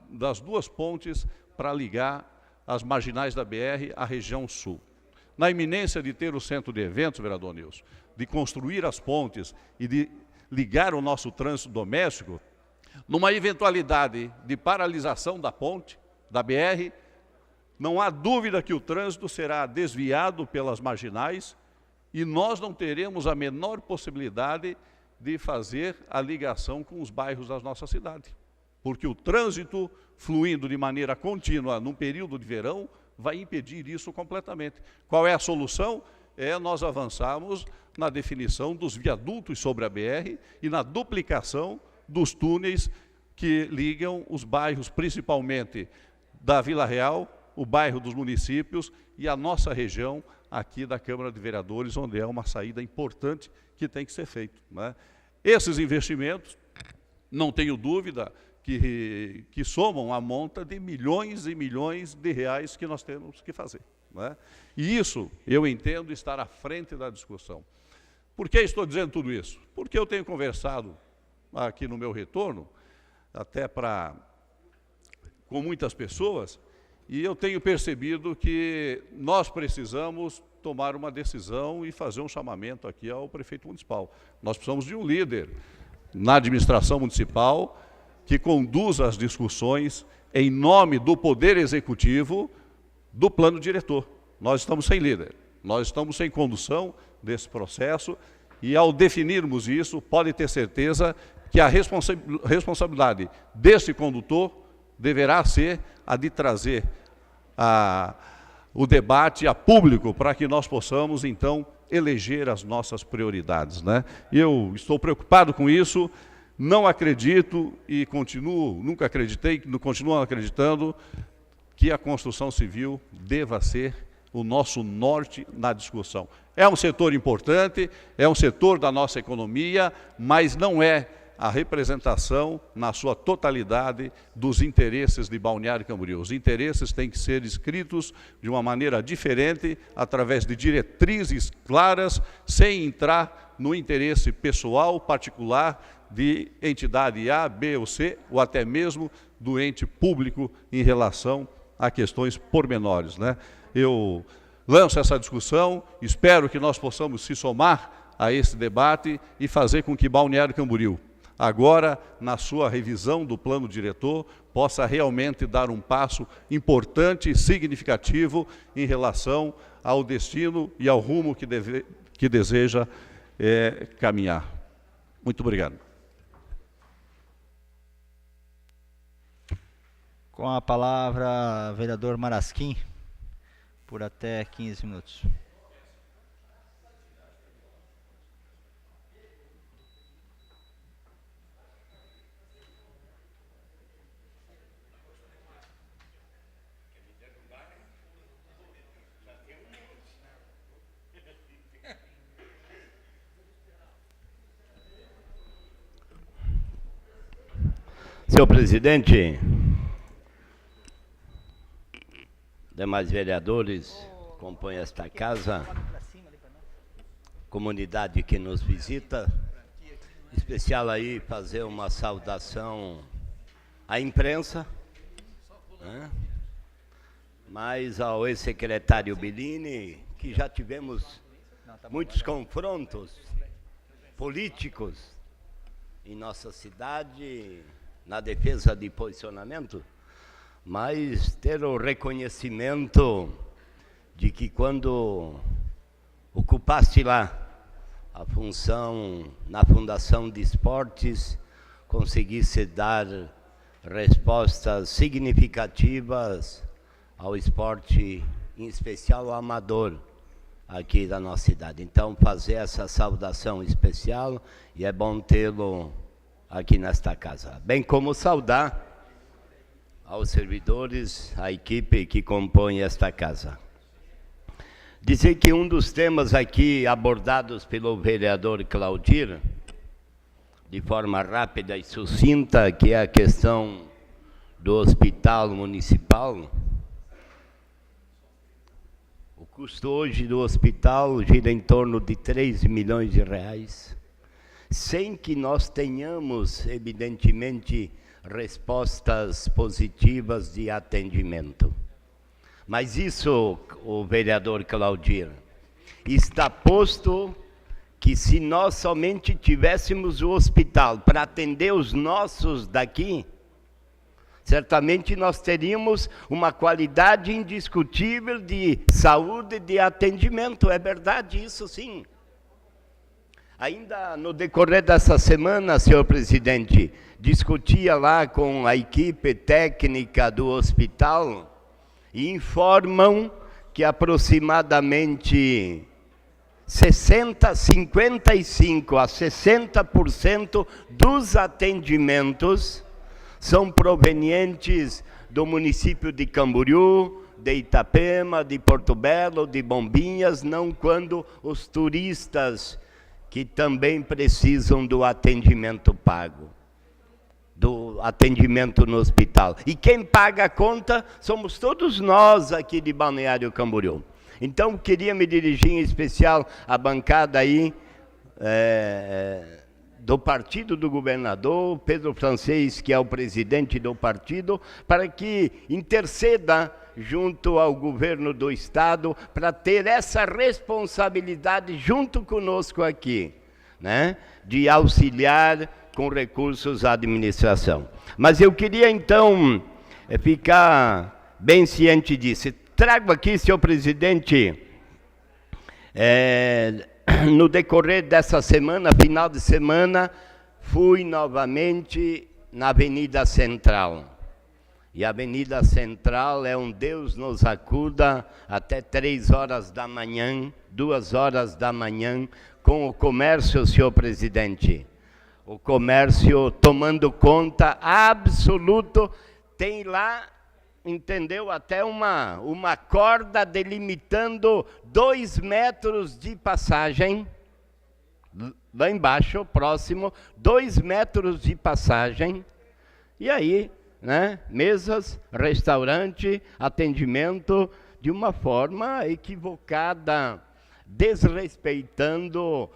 das duas pontes para ligar as marginais da BR à região sul. Na iminência de ter o centro de eventos, vereador Nilson, de construir as pontes e de ligar o nosso trânsito doméstico, numa eventualidade de paralisação da ponte, da BR, não há dúvida que o trânsito será desviado pelas marginais e nós não teremos a menor possibilidade de fazer a ligação com os bairros da nossa cidade. Porque o trânsito fluindo de maneira contínua num período de verão vai impedir isso completamente. Qual é a solução? É nós avançarmos na definição dos viadutos sobre a BR e na duplicação dos túneis que ligam os bairros, principalmente da Vila Real, o bairro dos municípios e a nossa região aqui da Câmara de Vereadores, onde é uma saída importante que tem que ser feita, né? Esses investimentos, não tenho dúvida, que somam a monta de milhões e milhões de reais que nós temos que fazer, né? E isso, eu entendo, estar à frente da discussão. Por que estou dizendo tudo isso? Porque eu tenho conversado aqui no meu retorno, até com muitas pessoas, e eu tenho percebido que nós precisamos tomar uma decisão e fazer um chamamento aqui ao prefeito municipal. Nós precisamos de um líder na administração municipal que conduza as discussões em nome do Poder Executivo do plano diretor. Nós estamos sem líder, nós estamos sem condução desse processo e ao definirmos isso, pode ter certeza que a responsabilidade desse condutor deverá ser a de trazer o debate a público para que nós possamos, então, eleger as nossas prioridades, né? Eu estou preocupado com isso, não acredito e nunca acreditei, continuo acreditando que a construção civil deva ser o nosso norte na discussão. É um setor importante, é um setor da nossa economia, mas não é a representação, na sua totalidade, dos interesses de Balneário Camboriú. Os interesses têm que ser escritos de uma maneira diferente, através de diretrizes claras, sem entrar no interesse pessoal, particular, de entidade A, B ou C, ou até mesmo do ente público em relação a questões pormenores, né? Eu lanço essa discussão, espero que nós possamos se somar a esse debate e fazer com que Balneário Camboriú, agora, na sua revisão do plano diretor, possa realmente dar um passo importante e significativo em relação ao destino e ao rumo que deseja caminhar. Muito obrigado. Com a palavra, vereador Marasquim, por até 15 minutos. Senhor presidente, demais vereadores que compõem esta casa, comunidade que nos visita, em especial aí fazer uma saudação à imprensa, né? Mas ao ex-secretário Bellini, que já tivemos muitos confrontos políticos em nossa cidade, na defesa de posicionamento, mas ter o reconhecimento de que quando ocupaste lá a função na Fundação de Esportes, conseguisse dar respostas significativas ao esporte, em especial ao amador aqui da nossa cidade. Então, fazer essa saudação especial, e é bom tê-lo aqui nesta casa. Bem como saudar aos servidores, à equipe que compõe esta casa. Dizer que um dos temas aqui abordados pelo vereador Claudir, de forma rápida e sucinta, que é a questão do hospital municipal. O custo hoje do hospital gira em torno de 3 milhões de reais. sem que nós tenhamos, evidentemente, respostas positivas de atendimento. Mas isso, o vereador Claudir, está posto que se nós somente tivéssemos o hospital para atender os nossos daqui, certamente nós teríamos uma qualidade indiscutível de saúde e de atendimento. É verdade isso, sim. Ainda no decorrer dessa semana, senhor presidente, discutia lá com a equipe técnica do hospital e informam que aproximadamente 55% a 60% dos atendimentos são provenientes do município de Camboriú, de Itapema, de Porto Belo, de Bombinhas, não quando os turistas que também precisam do atendimento pago, do atendimento no hospital. E quem paga a conta somos todos nós aqui de Balneário Camboriú. Então, queria me dirigir em especial à bancada aí do partido do governador, Pedro Francês, que é o presidente do partido, para que interceda junto ao governo do estado para ter essa responsabilidade junto conosco aqui, né, de auxiliar com recursos à administração. Mas eu queria então ficar bem ciente disso. Trago aqui, senhor presidente, no decorrer dessa semana, final de semana, fui novamente na Avenida Central. E a Avenida Central é um Deus nos acuda até 3 horas da manhã, 2 horas da manhã, com o comércio, senhor presidente. O comércio tomando conta absoluto, tem lá, entendeu, até uma corda delimitando 2 metros de passagem, lá embaixo, próximo, 2 metros de passagem, e aí, né, mesas, restaurante, atendimento, de uma forma equivocada, desrespeitando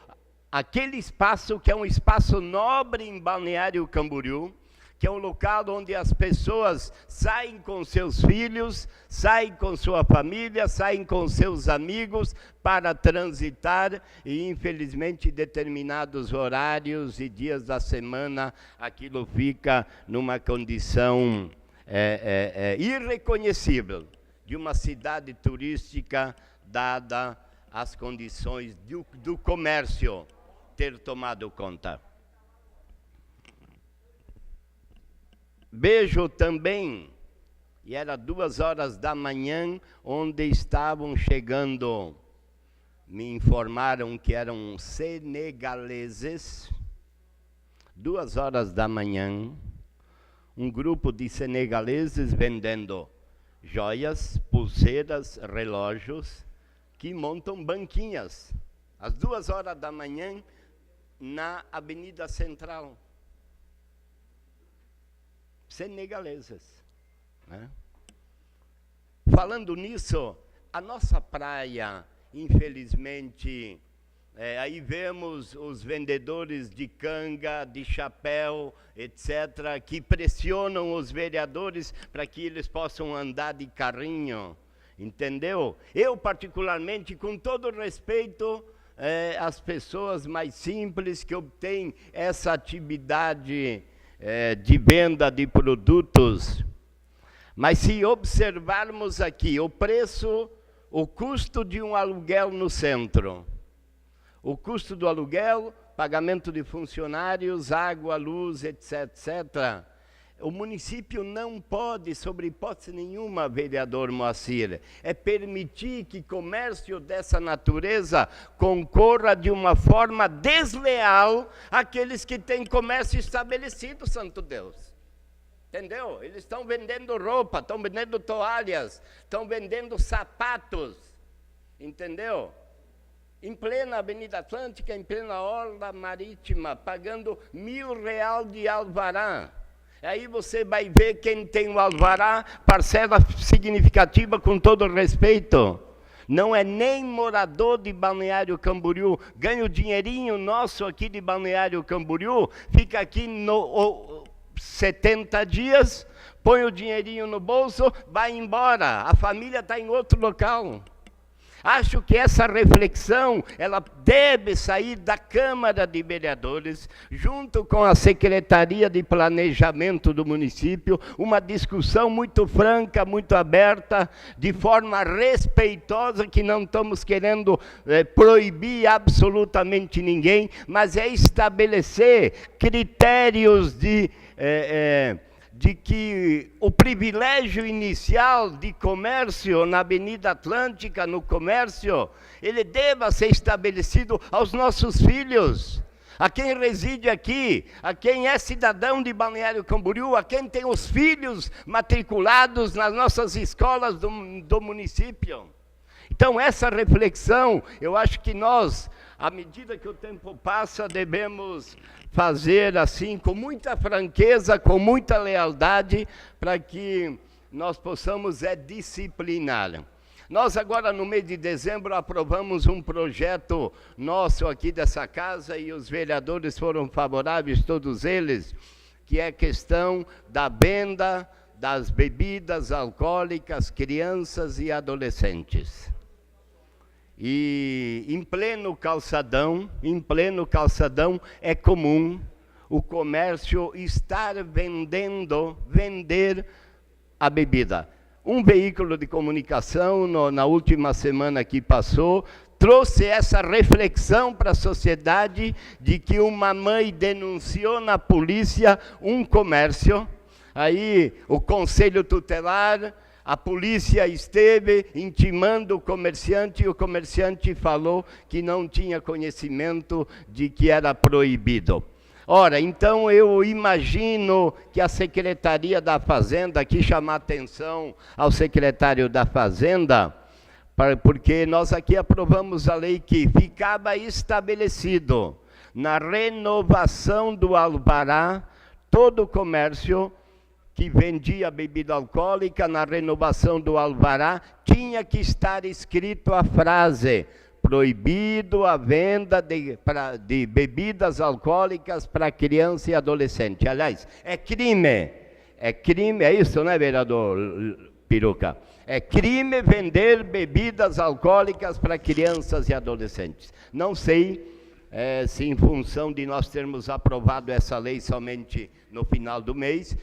aquele espaço que é um espaço nobre em Balneário Camboriú, que é um local onde as pessoas saem com seus filhos, saem com sua família, saem com seus amigos para transitar e, infelizmente, determinados horários e dias da semana, aquilo fica numa condição irreconhecível de uma cidade turística, dada as condições do comércio ter tomado conta. Vejo também, e era 2 horas da manhã, onde estavam chegando, me informaram que eram senegaleses, 2 horas da manhã, um grupo de senegaleses vendendo joias, pulseiras, relógios, que montam banquinhas, às 2 horas da manhã, na Avenida Central. Senegaleses, né? Falando nisso, a nossa praia, infelizmente, aí vemos os vendedores de canga, de chapéu, etc., que pressionam os vereadores para que eles possam andar de carrinho, entendeu? Eu, particularmente, com todo respeito às pessoas mais simples que obtêm essa atividade de venda de produtos, mas se observarmos aqui o preço, o custo de um aluguel no centro, o custo do aluguel, pagamento de funcionários, água, luz, etc., etc., o município não pode, sobre hipótese nenhuma, vereador Moacir, permitir que comércio dessa natureza concorra de uma forma desleal àqueles que têm comércio estabelecido, santo Deus. Entendeu? Eles estão vendendo roupa, estão vendendo toalhas, estão vendendo sapatos, entendeu? Em plena Avenida Atlântica, em plena orla marítima, pagando R$1.000 de alvará. Aí você vai ver quem tem o alvará, parcela significativa, com todo respeito. não é nem morador de Balneário Camboriú, ganha o dinheirinho nosso aqui de Balneário Camboriú, fica aqui 70 dias, põe o dinheirinho no bolso, vai embora, a família está em outro local. Acho que essa reflexão, ela deve sair da Câmara de Vereadores, junto com a Secretaria de Planejamento do município, uma discussão muito franca, muito aberta, de forma respeitosa, que não estamos querendo proibir absolutamente ninguém, mas é estabelecer critérios de que o privilégio inicial de comércio na Avenida Atlântica, no comércio, ele deva ser estabelecido aos nossos filhos, a quem reside aqui, a quem é cidadão de Balneário Camboriú, a quem tem os filhos matriculados nas nossas escolas do município. Então, essa reflexão, eu acho que nós, à medida que o tempo passa, devemos fazer assim, com muita franqueza, com muita lealdade, para que nós possamos disciplinar. Nós agora, no mês de dezembro, aprovamos um projeto nosso aqui dessa casa, e os vereadores foram favoráveis, todos eles, que é a questão da venda das bebidas alcoólicas, crianças e adolescentes. E em pleno calçadão é comum o comércio estar vender a bebida. Um veículo de comunicação, na última semana que passou, trouxe essa reflexão para a sociedade de que uma mãe denunciou na polícia um comércio, aí o Conselho Tutelar, a polícia esteve intimando o comerciante, e o comerciante falou que não tinha conhecimento de que era proibido. Ora, então eu imagino que a Secretaria da Fazenda, aqui chamar atenção ao secretário da Fazenda, porque nós aqui aprovamos a lei que ficava estabelecido na renovação do alvará, todo o comércio que vendia bebida alcoólica, na renovação do alvará, tinha que estar escrito a frase: proibido a venda de bebidas alcoólicas para criança e adolescente. Aliás, é crime, é isso, né, vereador Peruca? É crime vender bebidas alcoólicas para crianças e adolescentes. Não sei se em função de nós termos aprovado essa lei somente no final do mês,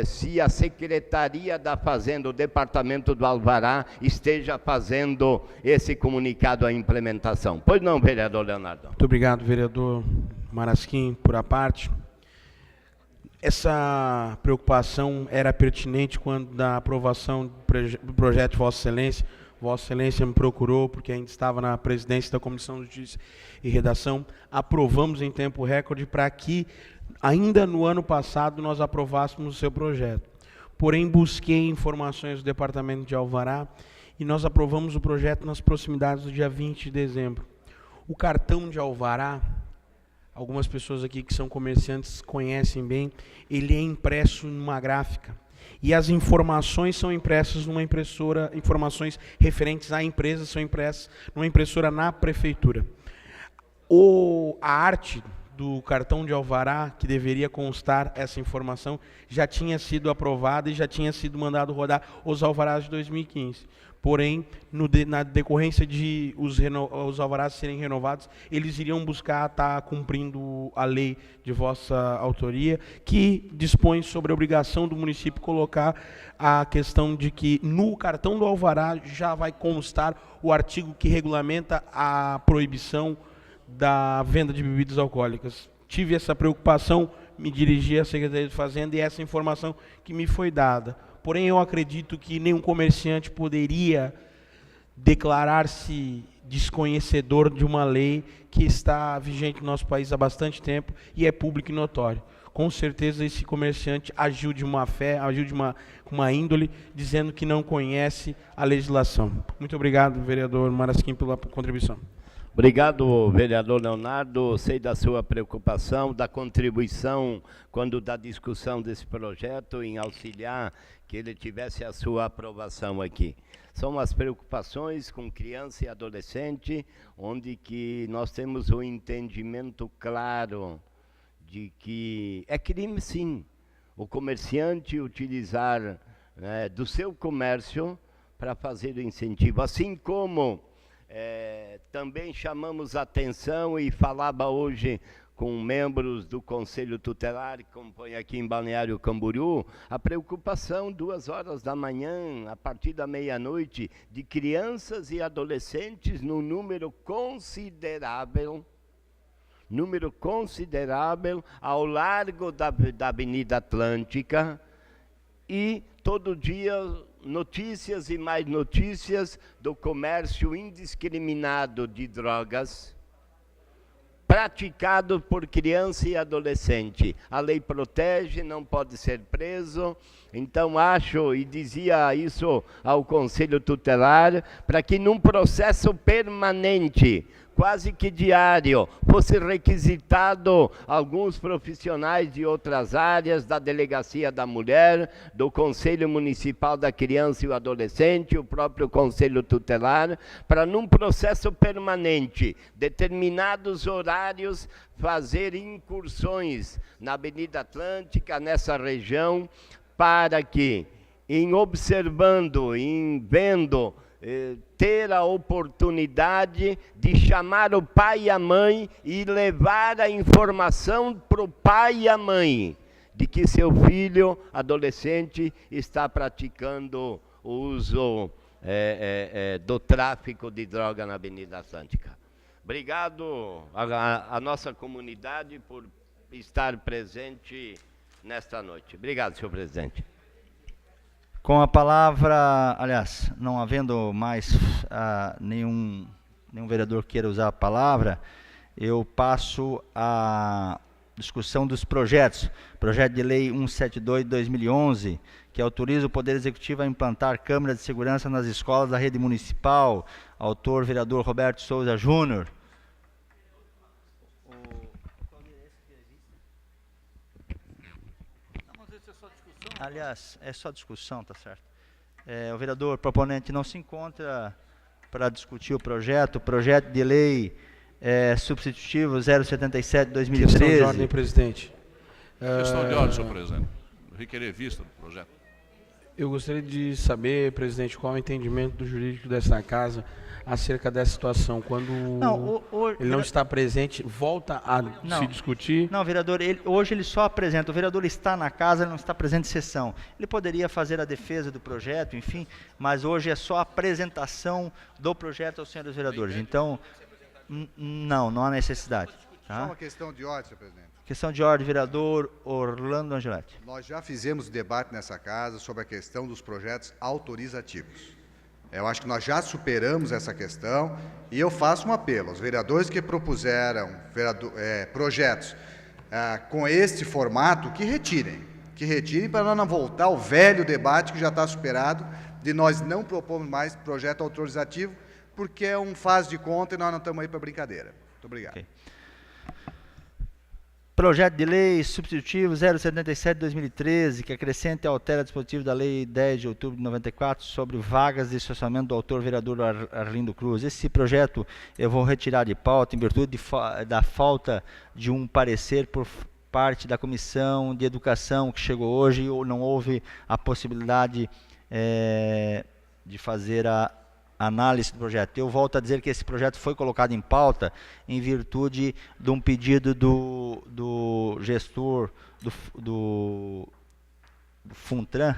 se a Secretaria da Fazenda, o Departamento do Alvará, esteja fazendo esse comunicado à implementação. Pois não, vereador Leonardo? Muito obrigado, vereador Marasquim, por a parte. Essa preocupação era pertinente quando da aprovação do projeto de Vossa Excelência. Vossa Excelência me procurou, porque ainda estava na presidência da Comissão de Justiça e Redação. Aprovamos em tempo recorde para que, ainda no ano passado, nós aprovássemos o seu projeto. Porém, busquei informações do Departamento de Alvará e nós aprovamos o projeto nas proximidades do dia 20 de dezembro. O cartão de Alvará, algumas pessoas aqui que são comerciantes conhecem bem, ele é impresso numa gráfica. E as informações são impressas numa impressora, informações referentes à empresa são impressas numa impressora na prefeitura. A arte do cartão de alvará, que deveria constar essa informação, já tinha sido aprovada e já tinha sido mandado rodar os alvarás de 2015. Porém, na decorrência de os alvarás serem renovados, eles iriam buscar estar cumprindo a lei de vossa autoria, que dispõe sobre a obrigação do município colocar a questão de que no cartão do alvará já vai constar o artigo que regulamenta a proibição da venda de bebidas alcoólicas. Tive essa preocupação, me dirigi à Secretaria de Fazenda e essa informação que me foi dada. Porém, eu acredito que nenhum comerciante poderia declarar-se desconhecedor de uma lei que está vigente no nosso país há bastante tempo e é público e notório. Com certeza esse comerciante agiu de uma fé, agiu de uma índole, dizendo que não conhece a legislação. Muito obrigado, vereador Marasquim, pela contribuição. Obrigado, vereador Leonardo. Sei da sua preocupação, da contribuição quando da discussão desse projeto em auxiliar que ele tivesse a sua aprovação aqui. São as preocupações com criança e adolescente, onde que nós temos um entendimento claro de que é crime, sim, o comerciante utilizar do seu comércio para fazer o incentivo, assim como também chamamos atenção e falava hoje com membros do Conselho Tutelar, que compõe aqui em Balneário Camboriú, a preocupação 2 horas da manhã, a partir da meia-noite, de crianças e adolescentes num número considerável ao largo da Avenida Atlântica, e todo dia notícias e mais notícias do comércio indiscriminado de drogas praticado por criança e adolescente. A lei protege, não pode ser preso. Então acho, e dizia isso ao Conselho Tutelar, para que num processo permanente, quase que diário, fosse requisitado alguns profissionais de outras áreas, da Delegacia da Mulher, do Conselho Municipal da Criança e o Adolescente, o próprio Conselho Tutelar, para num processo permanente, determinados horários, fazer incursões na Avenida Atlântica, nessa região, para que, em observando, em vendo, ter a oportunidade de chamar o pai e a mãe e levar a informação para o pai e a mãe de que seu filho adolescente está praticando o uso do tráfico de droga na Avenida Atlântica. Obrigado à nossa comunidade por estar presente nesta noite. Obrigado, senhor presidente. Com a palavra, aliás, não havendo mais nenhum vereador queira usar a palavra, eu passo à discussão dos projetos. Projeto de Lei 172 de 2011, que autoriza o Poder Executivo a implantar câmeras de segurança nas escolas da rede municipal. Autor, vereador Roberto Souza Júnior. Aliás, é só discussão, tá certo. O vereador proponente não se encontra para discutir o projeto de lei substitutivo 077 de 2013. Questão de ordem, presidente. Questão de ordem, senhor presidente. Requerer vista do projeto. Eu gostaria de saber, presidente, qual é o entendimento do jurídico desta casa acerca dessa situação. Quando ele não está presente, volta a se discutir? Não, vereador, hoje ele só apresenta. O vereador está na casa, ele não está presente em sessão. Ele poderia fazer a defesa do projeto, enfim, mas hoje é só a apresentação do projeto aos senhores vereadores. Então, não há necessidade. Tá? Só uma questão de ordem, senhor presidente. Questão de ordem, vereador Orlando Angeletti. Nós já fizemos debate nessa casa sobre a questão dos projetos autorizativos. Eu acho que nós já superamos essa questão e eu faço um apelo aos vereadores que propuseram projetos com este formato, que retirem para nós não voltar ao velho debate que já está superado, de nós não propomos mais projeto autorizativo, porque é um faz de conta e nós não estamos aí para brincadeira. Muito obrigado. Okay. Projeto de lei substitutivo 077 de 2013, que acrescenta e altera dispositivo da lei 10 de outubro de 94 sobre vagas de estacionamento do autor vereador Arlindo Cruz. Esse projeto eu vou retirar de pauta em virtude da falta de um parecer por parte da Comissão de Educação que chegou hoje, ou não houve a possibilidade de fazer a análise do projeto. Eu volto a dizer que esse projeto foi colocado em pauta em virtude de um pedido do gestor do Funtran,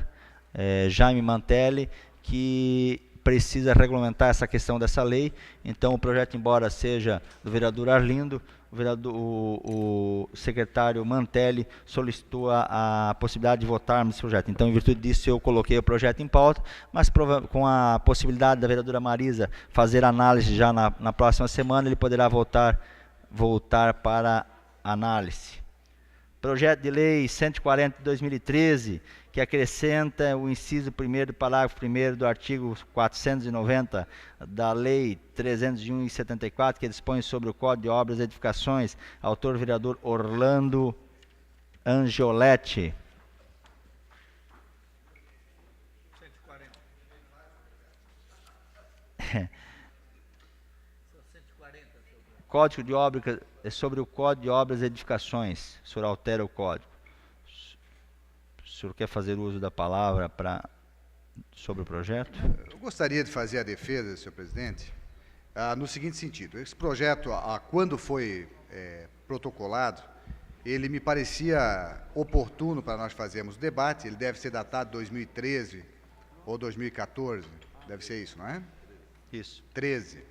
Jaime Mantelli, que precisa regulamentar essa questão dessa lei. Então o projeto, embora seja do vereador Arlindo, o secretário Mantelli solicitou a possibilidade de votarmos esse projeto. Então, em virtude disso, eu coloquei o projeto em pauta, mas com a possibilidade da vereadora Marisa fazer análise já na próxima semana, ele poderá voltar para análise. Projeto de Lei 140 de 2013, que acrescenta o inciso 1º do parágrafo 1º do artigo 490 da Lei 301/74, que dispõe sobre o Código de Obras e Edificações. Autor vereador Orlando Angioletti. Código de Obras, sobre o Código de Obras e Edificações. O senhor altera o código. O senhor quer fazer uso da palavra sobre o projeto? Eu gostaria de fazer a defesa, senhor presidente, no seguinte sentido. Esse projeto, quando foi protocolado, ele me parecia oportuno para nós fazermos o debate. Ele deve ser datado 2013 ou 2014. Deve ser isso, não é? Isso. 13.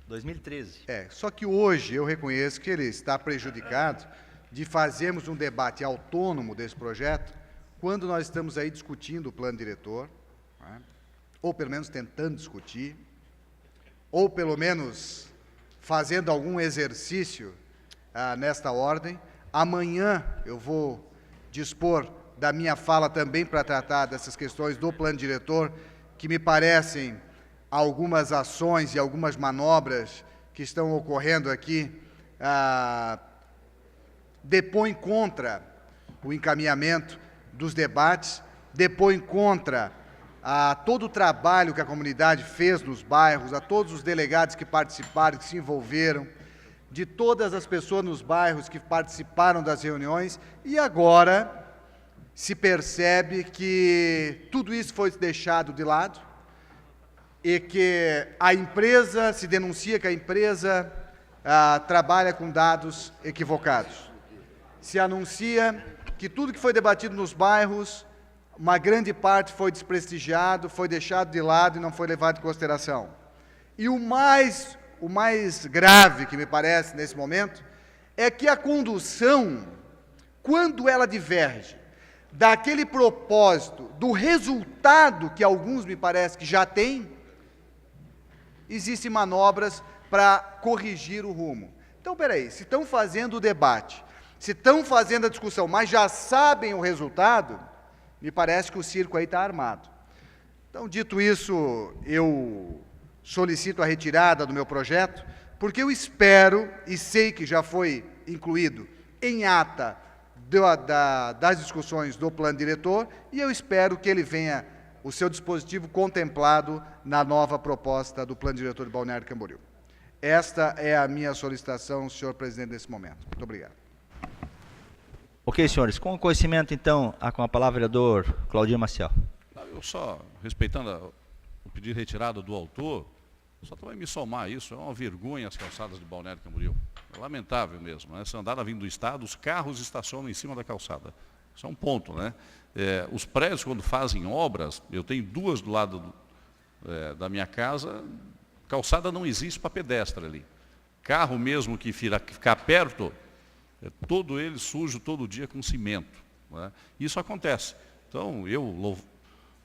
2013. Só que hoje eu reconheço que ele está prejudicado de fazermos um debate autônomo desse projeto quando nós estamos aí discutindo o plano diretor, né? Ou pelo menos tentando discutir, ou pelo menos fazendo algum exercício nesta ordem. Amanhã eu vou dispor da minha fala também para tratar dessas questões do plano diretor, que me parecem algumas ações e algumas manobras que estão ocorrendo aqui depõem contra o encaminhamento dos debates, depõem contra todo o trabalho que a comunidade fez nos bairros, a todos os delegados que participaram, que se envolveram, de todas as pessoas nos bairros que participaram das reuniões, e agora se percebe que tudo isso foi deixado de lado, e que a empresa, se denuncia que a empresa trabalha com dados equivocados. Se anuncia que tudo que foi debatido nos bairros, uma grande parte foi desprestigiado, foi deixado de lado e não foi levado em consideração. E o mais grave que me parece nesse momento é que a condução, quando ela diverge daquele propósito, do resultado que alguns me parece que já têm, existem manobras para corrigir o rumo. Então, peraí, se estão fazendo o debate, se estão fazendo a discussão, mas já sabem o resultado, me parece que o circo aí está armado. Então, dito isso, eu solicito a retirada do meu projeto, porque eu espero, e sei que já foi incluído em ata das discussões do plano diretor, e eu espero que ele venha, o seu dispositivo contemplado na nova proposta do plano diretor de Balneário Camboriú. Esta é a minha solicitação, senhor presidente, nesse momento. Muito obrigado. Ok, senhores. Com o conhecimento, então, com a palavra, vereador Claudir Maciel. Eu só, respeitando o pedido de retirada do autor, só também me somar a isso. É uma vergonha as calçadas de Balneário Camboriú. É lamentável mesmo, né? Essa andada vindo do estado, os carros estacionam em cima da calçada. Isso é um ponto, né? Os prédios, quando fazem obras, eu tenho duas do lado da minha casa, calçada não existe para pedestre ali. Carro mesmo que ficar perto, todo ele sujo todo dia com cimento, né? Isso acontece. Então,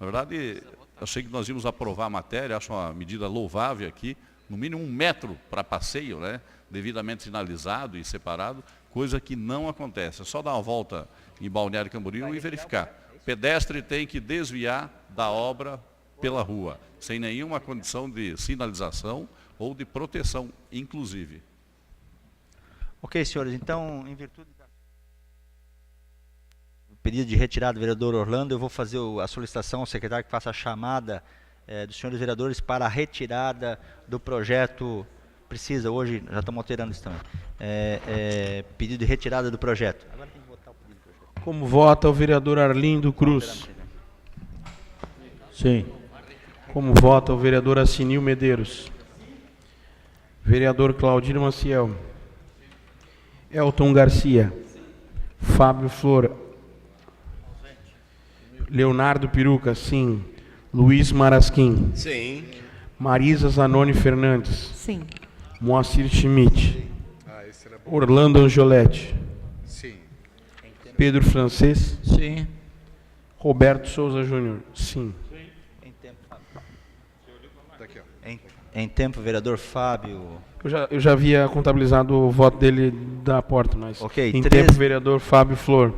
na verdade, achei que nós íamos aprovar a matéria, acho uma medida louvável aqui, no mínimo 1 metro para passeio, né? Devidamente sinalizado e separado, coisa que não acontece. É só dar uma volta em Balneário Camboriú e verificar. Pedestre tem que desviar da obra pela rua, sem nenhuma condição de sinalização ou de proteção, inclusive. Ok, senhores. Então, em virtude do pedido de retirada do vereador Orlando, eu vou fazer a solicitação ao secretário que faça a chamada dos senhores vereadores para a retirada do projeto. Precisa, hoje, já estamos alterando isso também. Pedido de retirada do projeto. Agora tem que votar o pedido do projeto. Como vota o vereador Arlindo Cruz? Sim. Como vota o vereador Assinil Medeiros? Vereador Claudir Maciel. Elton Garcia. Fábio Flora. Leonardo Peruca, sim. Luiz Marasquim. Sim. Marisa Zanoni Fernandes. Sim. Moacir Schmidt. Orlando Angioletti. Sim. Pedro Francês. Sim. Roberto Souza Júnior. Sim. Em tempo, Fábio. Tá aqui, ó. Em tempo, vereador Fábio. Eu já havia contabilizado o voto dele da porta, mas Ok, em 13. tempo, vereador Fábio Flor.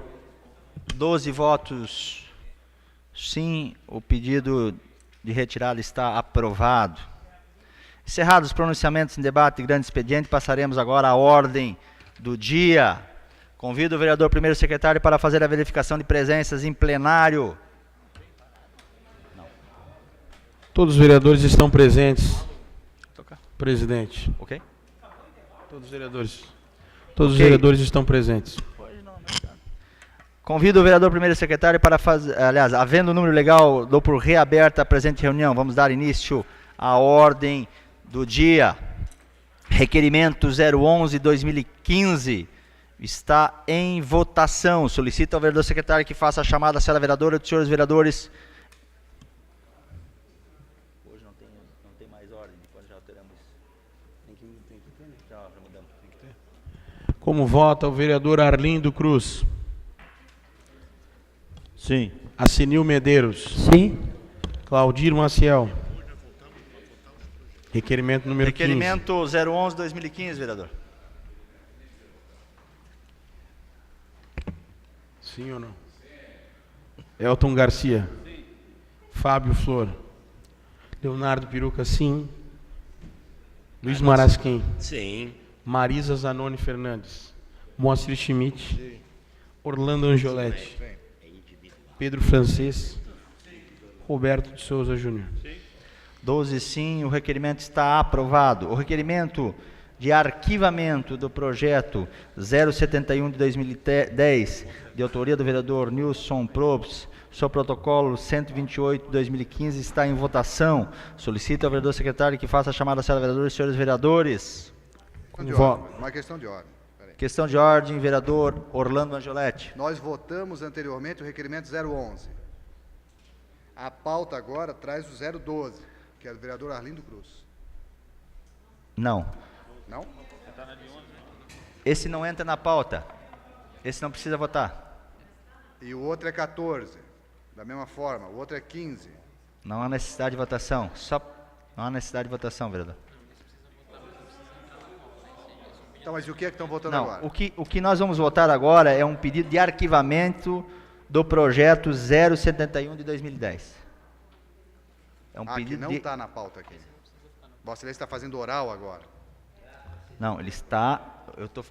12 votos sim, o pedido de retirada está aprovado. Encerrados os pronunciamentos em debate e grande expediente, passaremos agora à ordem do dia. Convido o vereador primeiro secretário para fazer a verificação de presenças em plenário. Todos os vereadores estão presentes, presidente. Ok? Todos os vereadores. Todos os Ok. vereadores estão presentes. Convido o vereador primeiro secretário para fazer, aliás, havendo o número legal, dou por reaberta a presente reunião. Vamos dar início à ordem do dia. Requerimento 011-2015 está em votação. Solicito ao vereador secretário que faça a chamada à senhora vereadora e dos senhores vereadores. Hoje não tem mais ordem, depois já alteramos isso. Já mudamos. Como vota o vereador Arlindo Cruz? Sim. Assinil Medeiros. Sim. Claudir Maciel. Requerimento número 15. Requerimento 011-2015, vereador. Sim ou não? Elton Garcia. Sim. Fábio Flor. Leonardo Peruca, sim. Luiz Marasquim. Sim. Marisa Zanoni Fernandes. Moacir Schmidt. Sim. Orlando Angioletti. Pedro Francês. Roberto de Souza Júnior. 12 sim, o requerimento está aprovado. O requerimento de arquivamento do projeto 071 de 2010, de autoria do vereador Nilson Probst, sob protocolo 128 de 2015, está em votação. Solicito ao vereador secretário que faça a chamada à senhora vereadora e senhores vereadores. Uma questão de ordem. Peraí. Questão de ordem, vereador Orlando Angioletti. Nós votamos anteriormente o requerimento 011. A pauta agora traz o 012, que é do vereador Arlindo Cruz. Não. Não? Esse não entra na pauta. Esse não precisa votar. E o outro é 14, da mesma forma. O outro é 15. Não há necessidade de votação. Não há necessidade de votação, vereador. Então, mas e o que é que estão votando Não, agora? o que nós vamos votar agora é um pedido de arquivamento do projeto 071 de 2010. É um Que pedido não de... está na pauta aqui. Vossa Excelência está fazendo oral agora. Não, ele está...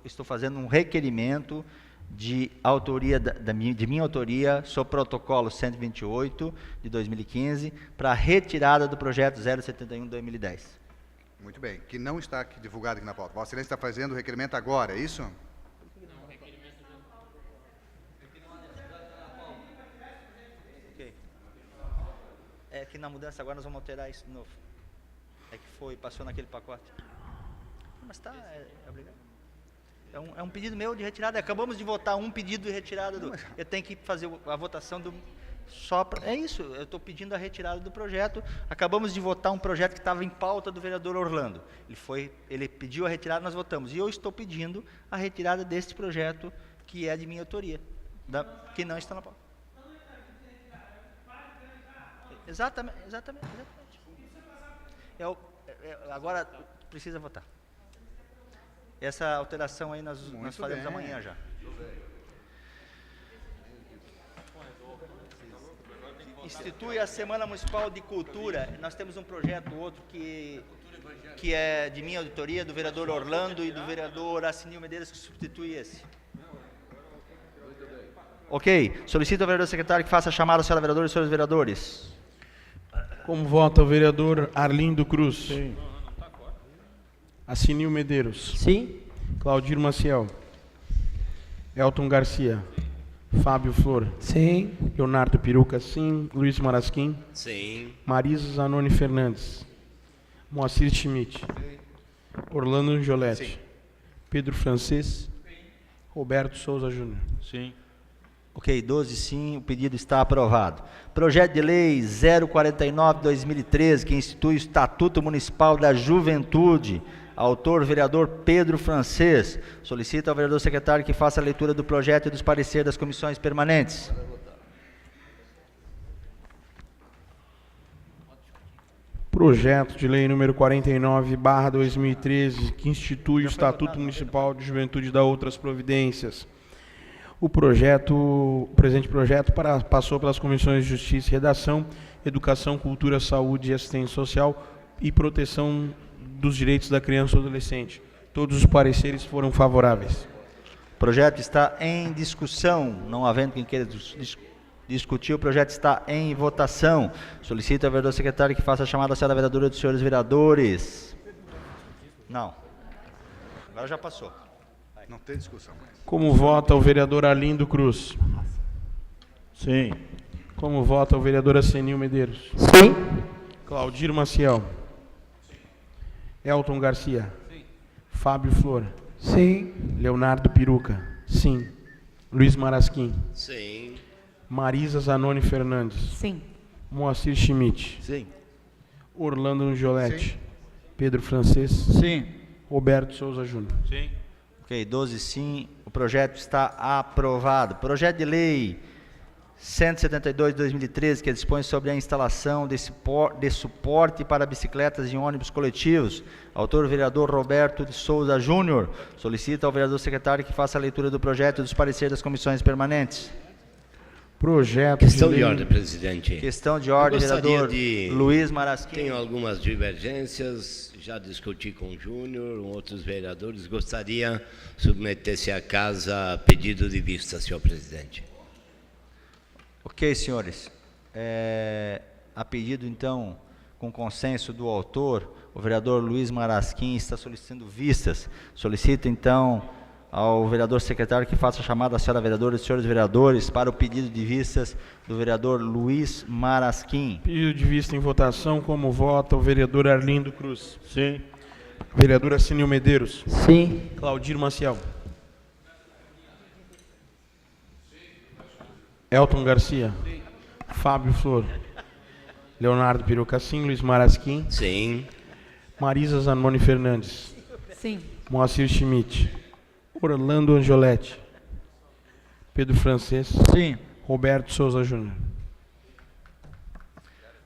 estou fazendo um requerimento de autoria, de minha autoria, sob protocolo 128 de 2015, para retirada do projeto 071 de 2010. Muito bem. Que não está aqui, divulgado aqui na pauta. Vossa Excelência está fazendo o requerimento agora, é isso? É que na mudança agora nós vamos alterar isso de novo. É que passou naquele pacote. Mas está, obrigado. É um pedido meu de retirada. Acabamos de votar um pedido de retirada. Eu tenho que fazer a votação do... é isso, eu estou pedindo a retirada do projeto. Acabamos de votar um projeto que estava em pauta do vereador Orlando. Ele pediu a retirada, nós votamos. E eu estou pedindo a retirada deste projeto, que é de minha autoria, que não está na pauta. Exatamente. Agora precisa votar. Essa alteração aí nós faremos bem. amanhã já. Institui a Semana Municipal de Cultura. Nós temos um projeto outro que é de minha auditoria, do vereador Orlando e do vereador Assinil Medeiros, que substitui esse. Ok. Solicito ao vereador secretário que faça a chamada à senhora vereadora e senhores vereadores. Como vota o vereador Arlindo Cruz? Sim. Assinil Medeiros. Sim. Claudir Maciel. Elton Garcia. Fábio Flor. Sim. Leonardo Peruca, sim. Luiz Marasquim. Sim. Marisa Zanoni Fernandes. Moacir Schmidt. Orlando Angioletti. Sim. Pedro Francês. Roberto Souza Júnior. Sim. Ok, 12 sim, o pedido está aprovado. Projeto de lei 049/2013, que institui o Estatuto Municipal da Juventude. Autor, vereador Pedro Francês. Solicita ao vereador secretário que faça a leitura do projeto e dos pareceres das comissões permanentes. Projeto de lei número 49/2013, que institui o Estatuto Municipal de Juventude e dá outras providências. O presente projeto passou pelas comissões de Justiça e Redação, Educação, Cultura, Saúde e Assistência Social e Proteção dos Direitos da Criança e do Adolescente. Todos os pareceres foram favoráveis. O projeto está em discussão, não havendo quem queira discutir, o projeto está em votação. Solicito ao vereador secretário que faça a chamada à senhora vereadora dos senhores vereadores. Não. Agora já passou. Não tem discussão mais. Como vota o vereador Arlindo Cruz? Sim. Como vota o vereador Acenil Medeiros? Sim. Claudir Maciel? Elton Garcia? Sim. Fábio Flor? Sim. Leonardo Peruca? Sim. Luiz Marasquim? Sim. Marisa Zanoni Fernandes? Sim. Moacir Schmidt? Sim. Orlando Angioletti? Pedro Francês? Sim. Roberto Souza Júnior? Sim. Ok, 12 sim, o projeto está aprovado. Projeto de lei 172 de 2013, que dispõe sobre a instalação de suporte para bicicletas em ônibus coletivos. Autor, o vereador Roberto de Souza Júnior. Solicita ao vereador secretário que faça a leitura do projeto e dos pareceres das comissões permanentes. Projeto Questão de de lei... ordem, presidente. Questão de ordem, vereador Luiz Marasquim. Tenho algumas divergências, já discuti com o Júnior, outros vereadores. Gostaria de submeter-se à casa a pedido de vista, senhor presidente. Ok, senhores. A pedido, então, com consenso do autor, o vereador Luiz Marasquim está solicitando vistas. Solicita, então, ao vereador secretário que faça a chamada à senhora vereadora e senhores vereadores para o pedido de vistas do vereador Luiz Marasquim. Pedido de vista em votação. Como vota o vereador Arlindo Cruz? Sim. Vereador Acenil Medeiros? Sim. Claudir Maciel? Elton Garcia? Sim. Fábio Flor? Leonardo Peruca? Sim. Luiz Marasquim? Sim. Marisa Zanoni Fernandes? Sim. Moacir Schmidt? Orlando Angioletti? Pedro Francês? Sim. Roberto Souza Júnior?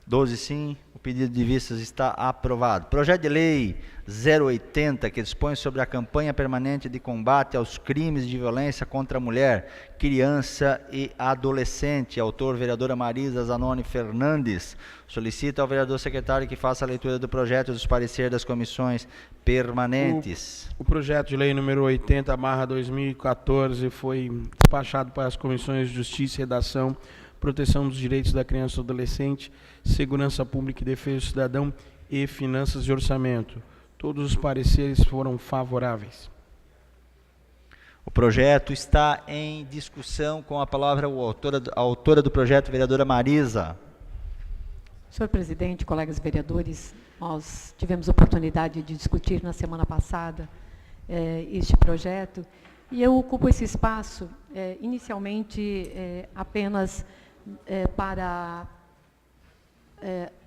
12 sim, o pedido de vistas está aprovado. Projeto de lei 080, que dispõe sobre a campanha permanente de combate aos crimes de violência contra a mulher, criança e adolescente. Autor, vereadora Marisa Zanoni Fernandes. Solicita ao vereador secretário que faça a leitura do projeto e dos pareceres das comissões permanentes. O projeto de lei número 80/2014 foi despachado para as comissões de Justiça e Redação, Proteção dos Direitos da Criança e do Adolescente, Segurança Pública e Defesa do Cidadão e Finanças e Orçamento. Todos os pareceres foram favoráveis. O projeto está em discussão. Com a palavra a autora do projeto, vereadora Marisa. Senhor presidente, colegas vereadores, nós tivemos oportunidade de discutir na semana passada este projeto e eu ocupo esse espaço inicialmente apenas para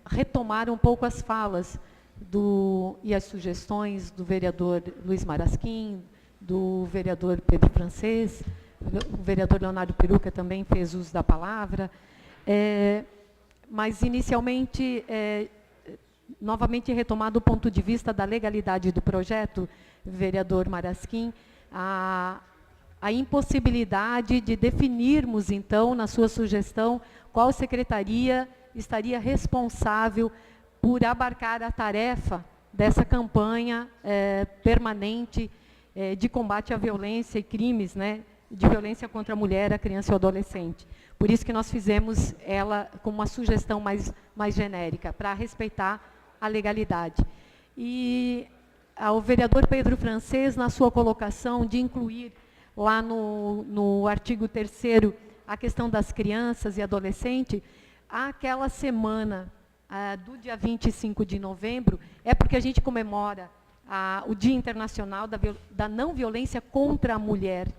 retomar um pouco as falas e as sugestões do vereador Luiz Marasquim, do vereador Pedro Francês, o vereador Leonardo Peruca também fez uso da palavra, mas inicialmente, novamente retomado o ponto de vista da legalidade do projeto, vereador Marasquim, a impossibilidade de definirmos, então, na sua sugestão, qual secretaria estaria responsável por abarcar a tarefa dessa campanha permanente de combate à violência e crimes, de violência contra a mulher, a criança e o adolescente. Por isso que nós fizemos ela como uma sugestão mais genérica, para respeitar a legalidade. E ao vereador Pedro Francês, na sua colocação de incluir lá no artigo 3º a questão das crianças e adolescentes, aquela semana do dia 25 de novembro, é porque a gente comemora o Dia Internacional da Não Violência contra a Mulher.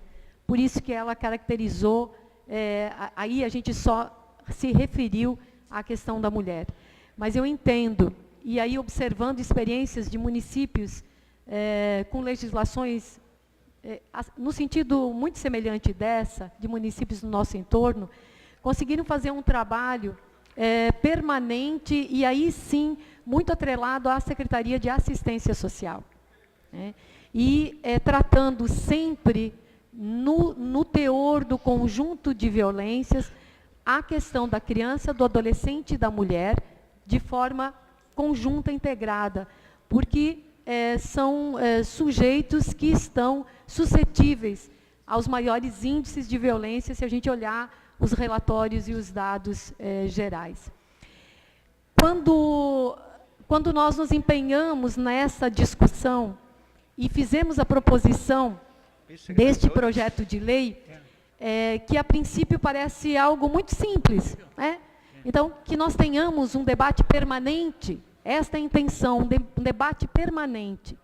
Por isso que ela caracterizou, aí a gente só se referiu à questão da mulher. Mas eu entendo, e aí observando experiências de municípios com legislações no sentido muito semelhante dessa, de municípios do nosso entorno, conseguiram fazer um trabalho permanente e aí sim muito atrelado à Secretaria de Assistência Social, né? E tratando sempre, no teor do conjunto de violências, a questão da criança, do adolescente e da mulher, de forma conjunta, integrada, porque são sujeitos que estão suscetíveis aos maiores índices de violência, se a gente olhar os relatórios e os dados gerais. Quando nós nos empenhamos nessa discussão e fizemos a proposição deste projeto de lei, que a princípio parece algo muito simples, né? Então, que nós tenhamos um debate permanente, esta é a intenção, um debate permanente.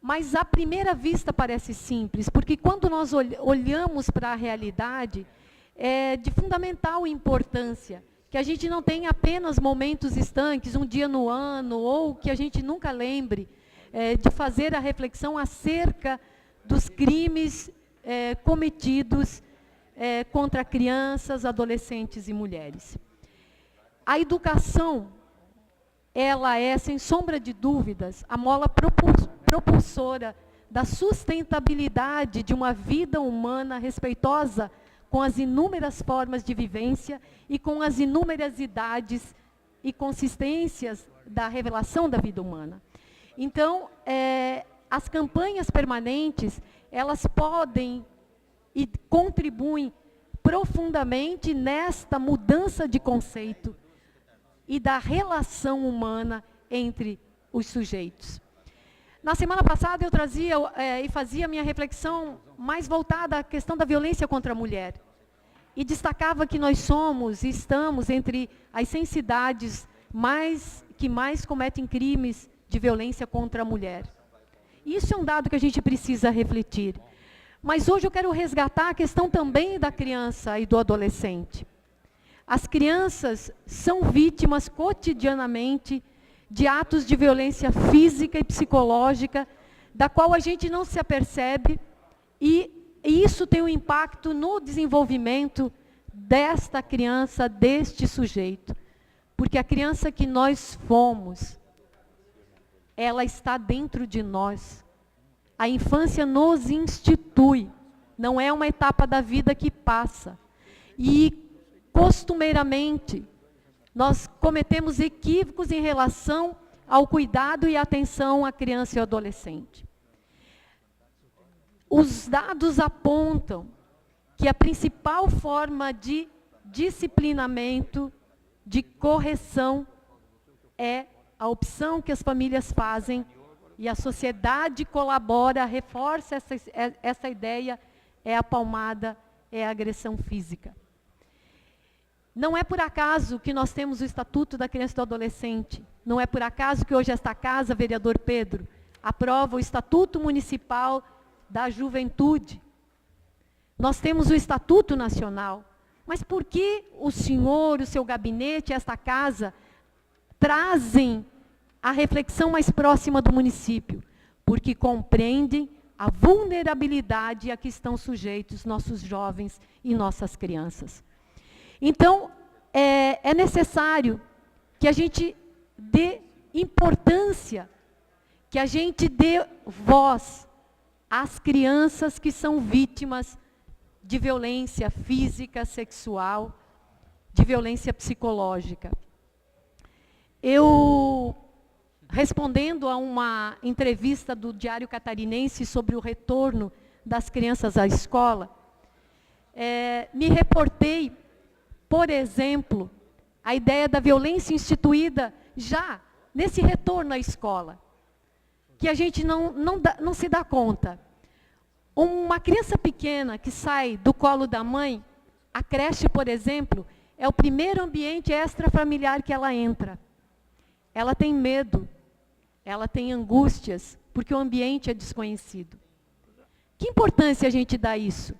Mas, à primeira vista, parece simples, porque quando nós olhamos para a realidade, é de fundamental importância que a gente não tenha apenas momentos estanques, um dia no ano, ou que a gente nunca lembre de fazer a reflexão acerca dos crimes cometidos contra crianças, adolescentes e mulheres. A educação, ela é, sem sombra de dúvidas, a mola propulsora da sustentabilidade de uma vida humana respeitosa com as inúmeras formas de vivência e com as inúmeras idades e consistências da revelação da vida humana. Então, as campanhas permanentes, elas podem e contribuem profundamente nesta mudança de conceito e da relação humana entre os sujeitos. Na semana passada eu trazia e fazia minha reflexão mais voltada à questão da violência contra a mulher. E destacava que nós somos e estamos entre as 100 cidades que mais cometem crimes de violência contra a mulher. Isso é um dado que a gente precisa refletir. Mas hoje eu quero resgatar a questão também da criança e do adolescente. As crianças são vítimas cotidianamente de atos de violência física e psicológica, da qual a gente não se apercebe, e isso tem um impacto no desenvolvimento desta criança, deste sujeito. Porque a criança que nós fomos, ela está dentro de nós. A infância nos institui, não é uma etapa da vida que passa. E, costumeiramente, nós cometemos equívocos em relação ao cuidado e atenção à criança e ao adolescente. Os dados apontam que a principal forma de disciplinamento, de correção, é a opção que as famílias fazem e a sociedade colabora, reforça essa ideia, é a palmada, é a agressão física. Não é por acaso que nós temos o Estatuto da Criança e do Adolescente, não é por acaso que hoje esta casa, vereador Pedro, aprova o Estatuto Municipal da Juventude. Nós temos o Estatuto Nacional, mas por que o senhor, o seu gabinete, esta casa, trazem a reflexão mais próxima do município? Porque compreendem a vulnerabilidade a que estão sujeitos nossos jovens e nossas crianças. Então, é necessário que a gente dê importância, que a gente dê voz às crianças que são vítimas de violência física, sexual, de violência psicológica. Eu, respondendo a uma entrevista do Diário Catarinense sobre o retorno das crianças à escola, me reportei, por exemplo, a ideia da violência instituída já nesse retorno à escola, que a gente não se dá conta. Uma criança pequena que sai do colo da mãe, a creche, por exemplo, é o primeiro ambiente extrafamiliar que ela entra. Ela tem medo, ela tem angústias, porque o ambiente é desconhecido. Que importância a gente dá isso?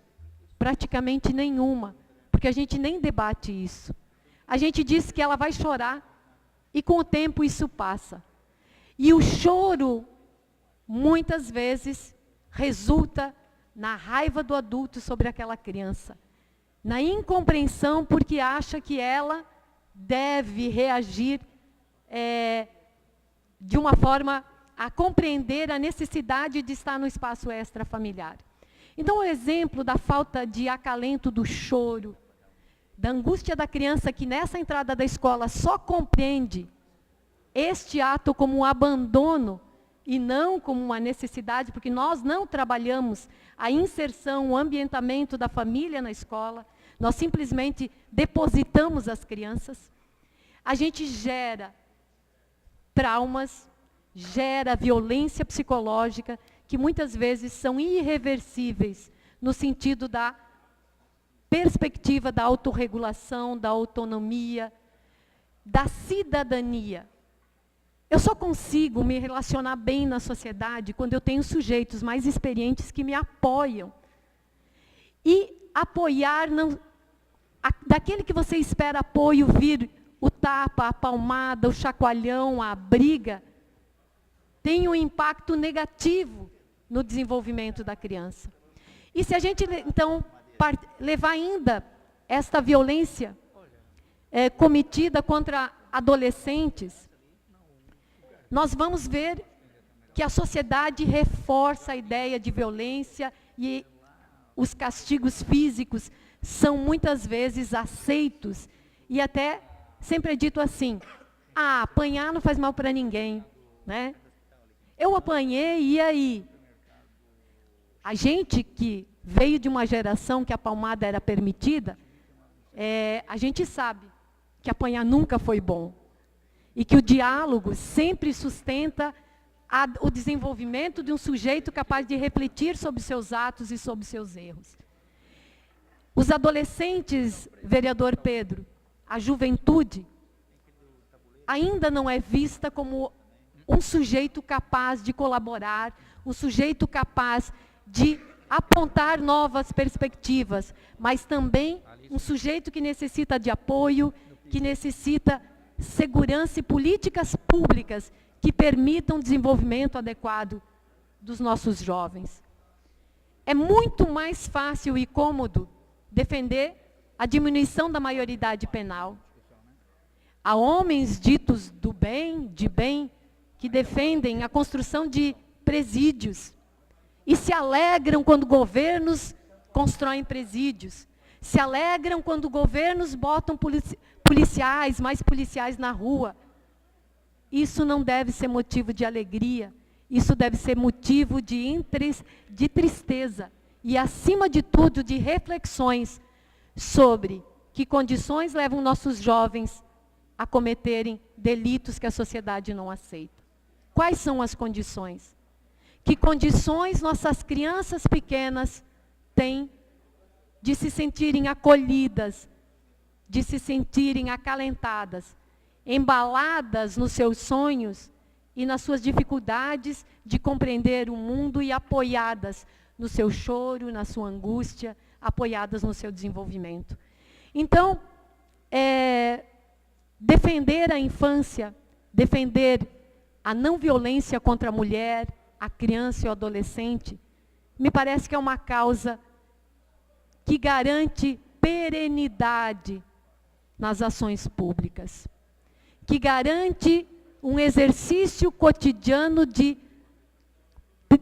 Praticamente nenhuma, porque a gente nem debate isso. A gente diz que ela vai chorar, e com o tempo isso passa. E o choro, muitas vezes, resulta na raiva do adulto sobre aquela criança, na incompreensão porque acha que ela deve reagir de uma forma a compreender a necessidade de estar no espaço extrafamiliar. Então, o exemplo da falta de acalento do choro, da angústia da criança que nessa entrada da escola só compreende este ato como um abandono e não como uma necessidade, porque nós não trabalhamos a inserção, o ambientamento da família na escola, nós simplesmente depositamos as crianças. A gente gera traumas, gera violência psicológica, que muitas vezes são irreversíveis, no sentido da perspectiva da autorregulação, da autonomia, da cidadania. Eu só consigo me relacionar bem na sociedade quando eu tenho sujeitos mais experientes que me apoiam. E apoiar, daquele que você espera apoio, vir o tapa, a palmada, o chacoalhão, a briga, tem um impacto negativo no desenvolvimento da criança. E se a gente, então, levar ainda esta violência cometida contra adolescentes, nós vamos ver que a sociedade reforça a ideia de violência e os castigos físicos são muitas vezes aceitos e até sempre é dito assim, apanhar não faz mal para ninguém, né? Eu apanhei e aí? A gente que veio de uma geração que a palmada era permitida, a gente sabe que apanhar nunca foi bom. E que o diálogo sempre sustenta o desenvolvimento de um sujeito capaz de refletir sobre seus atos e sobre seus erros. Os adolescentes, vereador Pedro, a juventude, ainda não é vista como um sujeito capaz de colaborar, um sujeito capaz de apontar novas perspectivas, mas também um sujeito que necessita de apoio, que necessita segurança e políticas públicas que permitam o desenvolvimento adequado dos nossos jovens. É muito mais fácil e cômodo defender a diminuição da maioridade penal. Há homens ditos do bem, de bem, que defendem a construção de presídios e se alegram quando governos constroem presídios, se alegram quando governos botam policiais, mais policiais na rua. Isso não deve ser motivo de alegria, isso deve ser motivo de tristeza e, acima de tudo, de reflexões sobre que condições levam nossos jovens a cometerem delitos que a sociedade não aceita. Quais são as condições? Que condições nossas crianças pequenas têm de se sentirem acolhidas, de se sentirem acalentadas, embaladas nos seus sonhos e nas suas dificuldades de compreender o mundo e apoiadas no seu choro, na sua angústia, apoiadas no seu desenvolvimento. Então, defender a infância, defender a não violência contra a mulher, a criança e o adolescente, me parece que é uma causa que garante perenidade nas ações públicas, que garante um exercício cotidiano de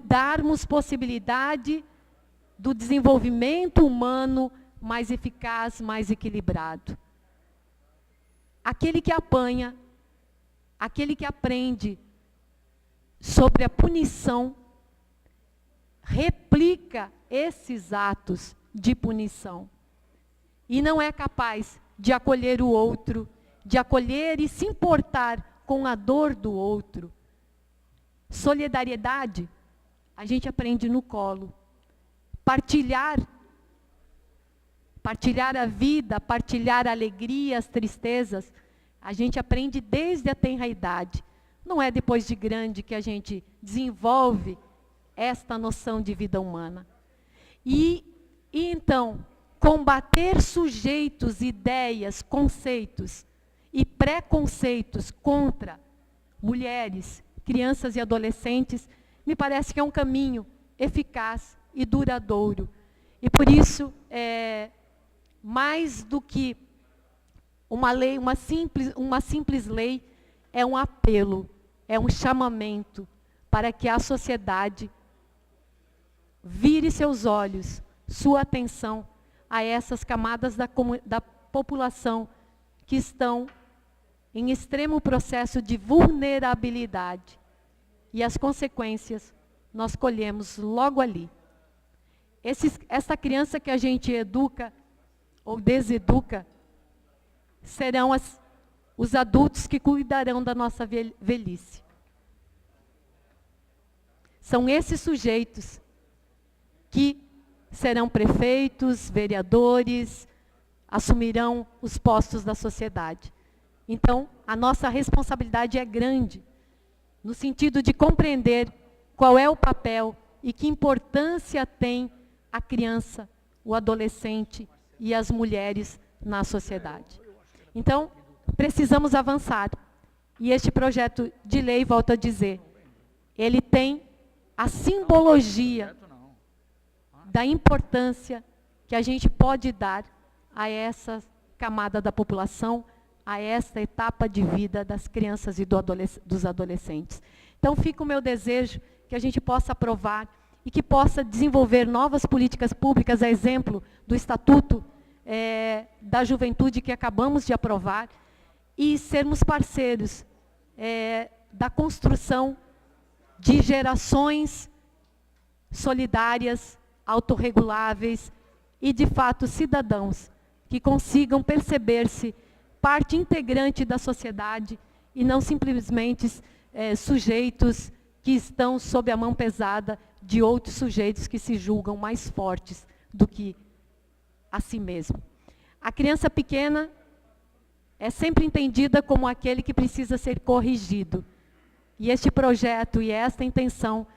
darmos possibilidade do desenvolvimento humano mais eficaz, mais equilibrado. Aquele que apanha, aquele que aprende sobre a punição, replica esses atos de punição. E não é capaz de acolher o outro, de acolher e se importar com a dor do outro. Solidariedade, a gente aprende no colo. Partilhar a vida, partilhar a alegria, as tristezas, a gente aprende desde a tenra idade. Não é depois de grande que a gente desenvolve esta noção de vida humana. E então, combater sujeitos, ideias, conceitos e preconceitos contra mulheres, crianças e adolescentes, me parece que é um caminho eficaz e duradouro. E por isso, mais do que uma lei, uma simples lei, é um apelo, é um chamamento para que a sociedade vire seus olhos, sua atenção a essas camadas da população que estão em extremo processo de vulnerabilidade. E as consequências nós colhemos logo ali. Essa criança que a gente educa ou deseduca serão os adultos que cuidarão da nossa velhice. São esses sujeitos que serão prefeitos, vereadores, assumirão os postos da sociedade. Então, a nossa responsabilidade é grande, no sentido de compreender qual é o papel e que importância tem a criança, o adolescente e as mulheres na sociedade. Então, precisamos avançar. E este projeto de lei, volto a dizer, ele tem a simbologia da importância que a gente pode dar a essa camada da população, a esta etapa de vida das crianças e dos adolescentes. Então, fica o meu desejo que a gente possa aprovar e que possa desenvolver novas políticas públicas, a exemplo do Estatuto da Juventude que acabamos de aprovar, e sermos parceiros da construção de gerações solidárias, autorreguláveis e, de fato, cidadãos que consigam perceber-se parte integrante da sociedade e não simplesmente sujeitos que estão sob a mão pesada de outros sujeitos que se julgam mais fortes do que a si mesmo. A criança pequena é sempre entendida como aquele que precisa ser corrigido. E este projeto e esta intenção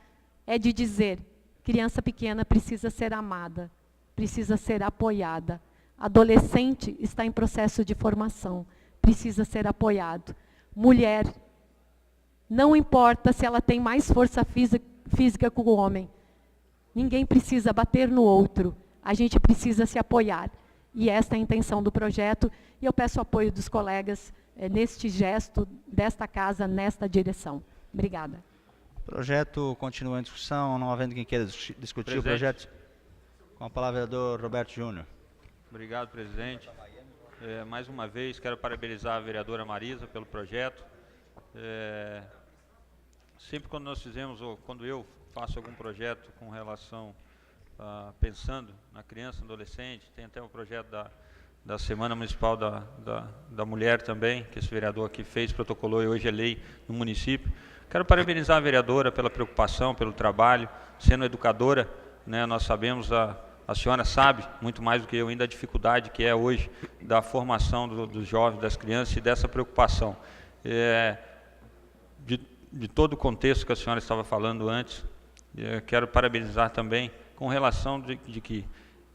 é de dizer: criança pequena precisa ser amada, precisa ser apoiada. Adolescente está em processo de formação, precisa ser apoiado. Mulher, não importa se ela tem mais força física que o homem, ninguém precisa bater no outro, a gente precisa se apoiar. E esta é a intenção do projeto, e eu peço o apoio dos colegas neste gesto, desta casa, nesta direção. Obrigada. O projeto continua em discussão, não havendo quem queira discutir o projeto. Com a palavra, vereador Roberto Júnior. Obrigado, presidente. Mais uma vez, quero parabenizar a vereadora Marisa pelo projeto. Sempre quando nós fizemos, ou quando eu faço algum projeto com relação, pensando na criança, no adolescente, tem até o projeto da Semana Municipal da Mulher também, que esse vereador aqui fez, protocolou e hoje é lei no município. Quero parabenizar a vereadora pela preocupação, pelo trabalho, sendo educadora, né, nós sabemos, a senhora sabe, muito mais do que eu ainda, a dificuldade que é hoje da formação dos jovens, das crianças e dessa preocupação. De todo o contexto que a senhora estava falando antes, quero parabenizar também com relação de que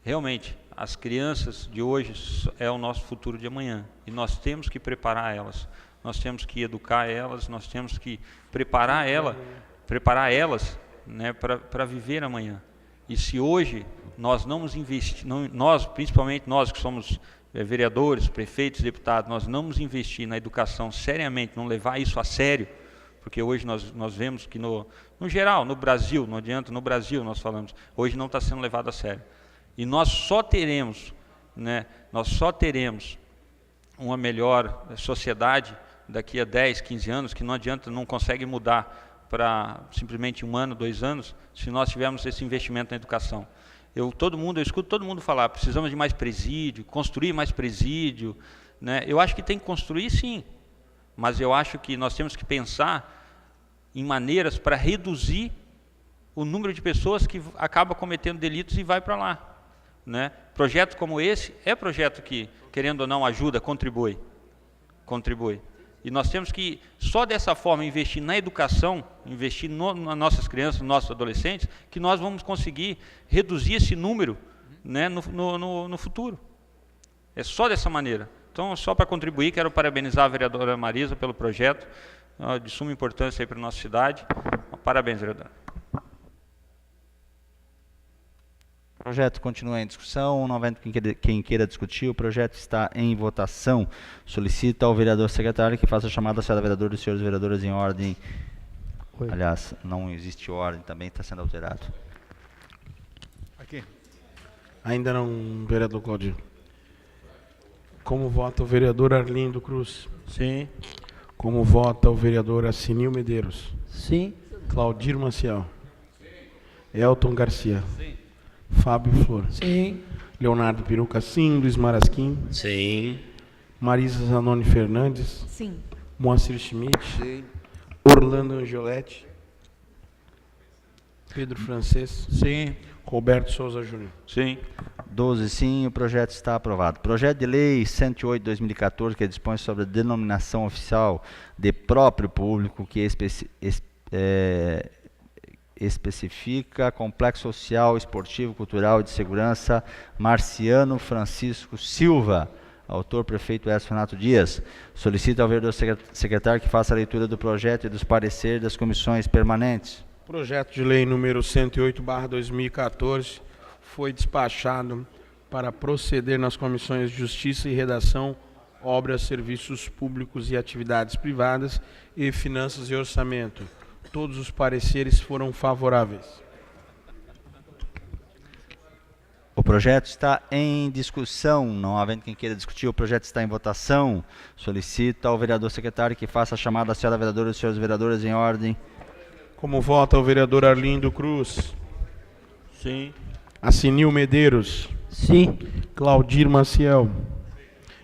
realmente as crianças de hoje é o nosso futuro de amanhã e nós temos que preparar elas, nós temos que educar elas, nós temos que preparar elas, né, para viver amanhã. E se hoje nós não nos investimos, nós, principalmente nós que somos vereadores, prefeitos, deputados, nós não nos investir na educação seriamente, não levar isso a sério, porque hoje nós vemos que no geral, no Brasil, não adianta, no Brasil nós falamos, hoje não está sendo levado a sério. E nós só teremos, né, uma melhor sociedade daqui a 10, 15 anos, que não adianta, não consegue mudar para simplesmente 1 ano, 2 anos, se nós tivermos esse investimento na educação. Eu escuto todo mundo falar, precisamos de mais presídio, construir mais presídio, né? Eu acho que tem que construir sim, mas eu acho que nós temos que pensar em maneiras para reduzir o número de pessoas que acabam cometendo delitos e vai para lá, né? Projeto como esse é projeto que, querendo ou não, ajuda, contribui. E nós temos que, só dessa forma, investir na educação, investir nas nossas crianças, nos nossos adolescentes, que nós vamos conseguir reduzir esse número, né, no futuro. É só dessa maneira. Então, só para contribuir, quero parabenizar a vereadora Marisa pelo projeto, de suma importância para a nossa cidade. Parabéns, vereadora. O projeto continua em discussão, não havendo quem queira discutir, o projeto está em votação. Solicita ao vereador secretário que faça a chamada à senhora vereadora e os senhores vereadores em ordem. Aliás, não existe ordem, também está sendo alterado. Aqui. Ainda não, vereador Claudio. Como vota o vereador Arlindo Cruz? Sim. Como vota o vereador Assinil Medeiros? Sim. Claudir Maciel? Elton Garcia? Sim. Fábio Flor? Sim. Leonardo Peruca, sim. Luiz Marasquim? Sim. Marisa Zanoni Fernandes? Sim. Moacir Schmidt? Sim. Orlando Angioletti? Pedro Francês? Sim. Roberto Souza Júnior? Sim. 12 sim, o projeto está aprovado. Projeto de lei 108/2014, que dispõe sobre a denominação oficial de próprio público, que especifica complexo social, esportivo, cultural e de segurança, Marciano Francisco Silva. Autor, prefeito Edson Renato Dias. Solicita ao vereador secretário que faça a leitura do projeto e dos pareceres das comissões permanentes. Projeto de lei número 108/2014 foi despachado para proceder nas comissões de Justiça e Redação, Obras, Serviços Públicos e Atividades Privadas e Finanças e Orçamento. Todos os pareceres foram favoráveis. O projeto está em discussão, não havendo quem queira discutir, o projeto está em votação. Solicita ao vereador secretário que faça a chamada à senhora vereadora e os senhores vereadores em ordem. Como vota o vereador Arlindo Cruz? Sim. Assinil Medeiros? Sim. Claudir Maciel?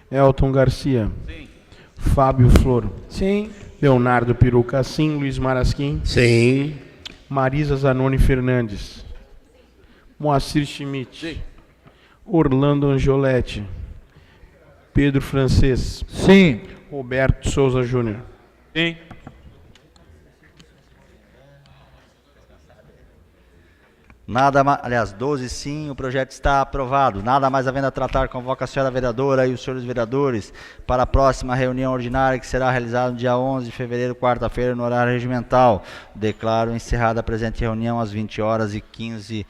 Elton Garcia? Sim. Fábio Flor? Sim. Leonardo Peruca, sim. Luiz Marasquim? Sim. Marisa Zanoni Fernandes? Moacir Schmidt? Sim. Orlando Angioletti? Pedro Francês? Sim. Roberto Souza Júnior? Sim. Aliás, 12 sim, o projeto está aprovado. Nada mais havendo a tratar, convoca a senhora vereadora e os senhores vereadores para a próxima reunião ordinária que será realizada no dia 11 de fevereiro, quarta-feira, no horário regimental. Declaro encerrada a presente reunião às 20h15.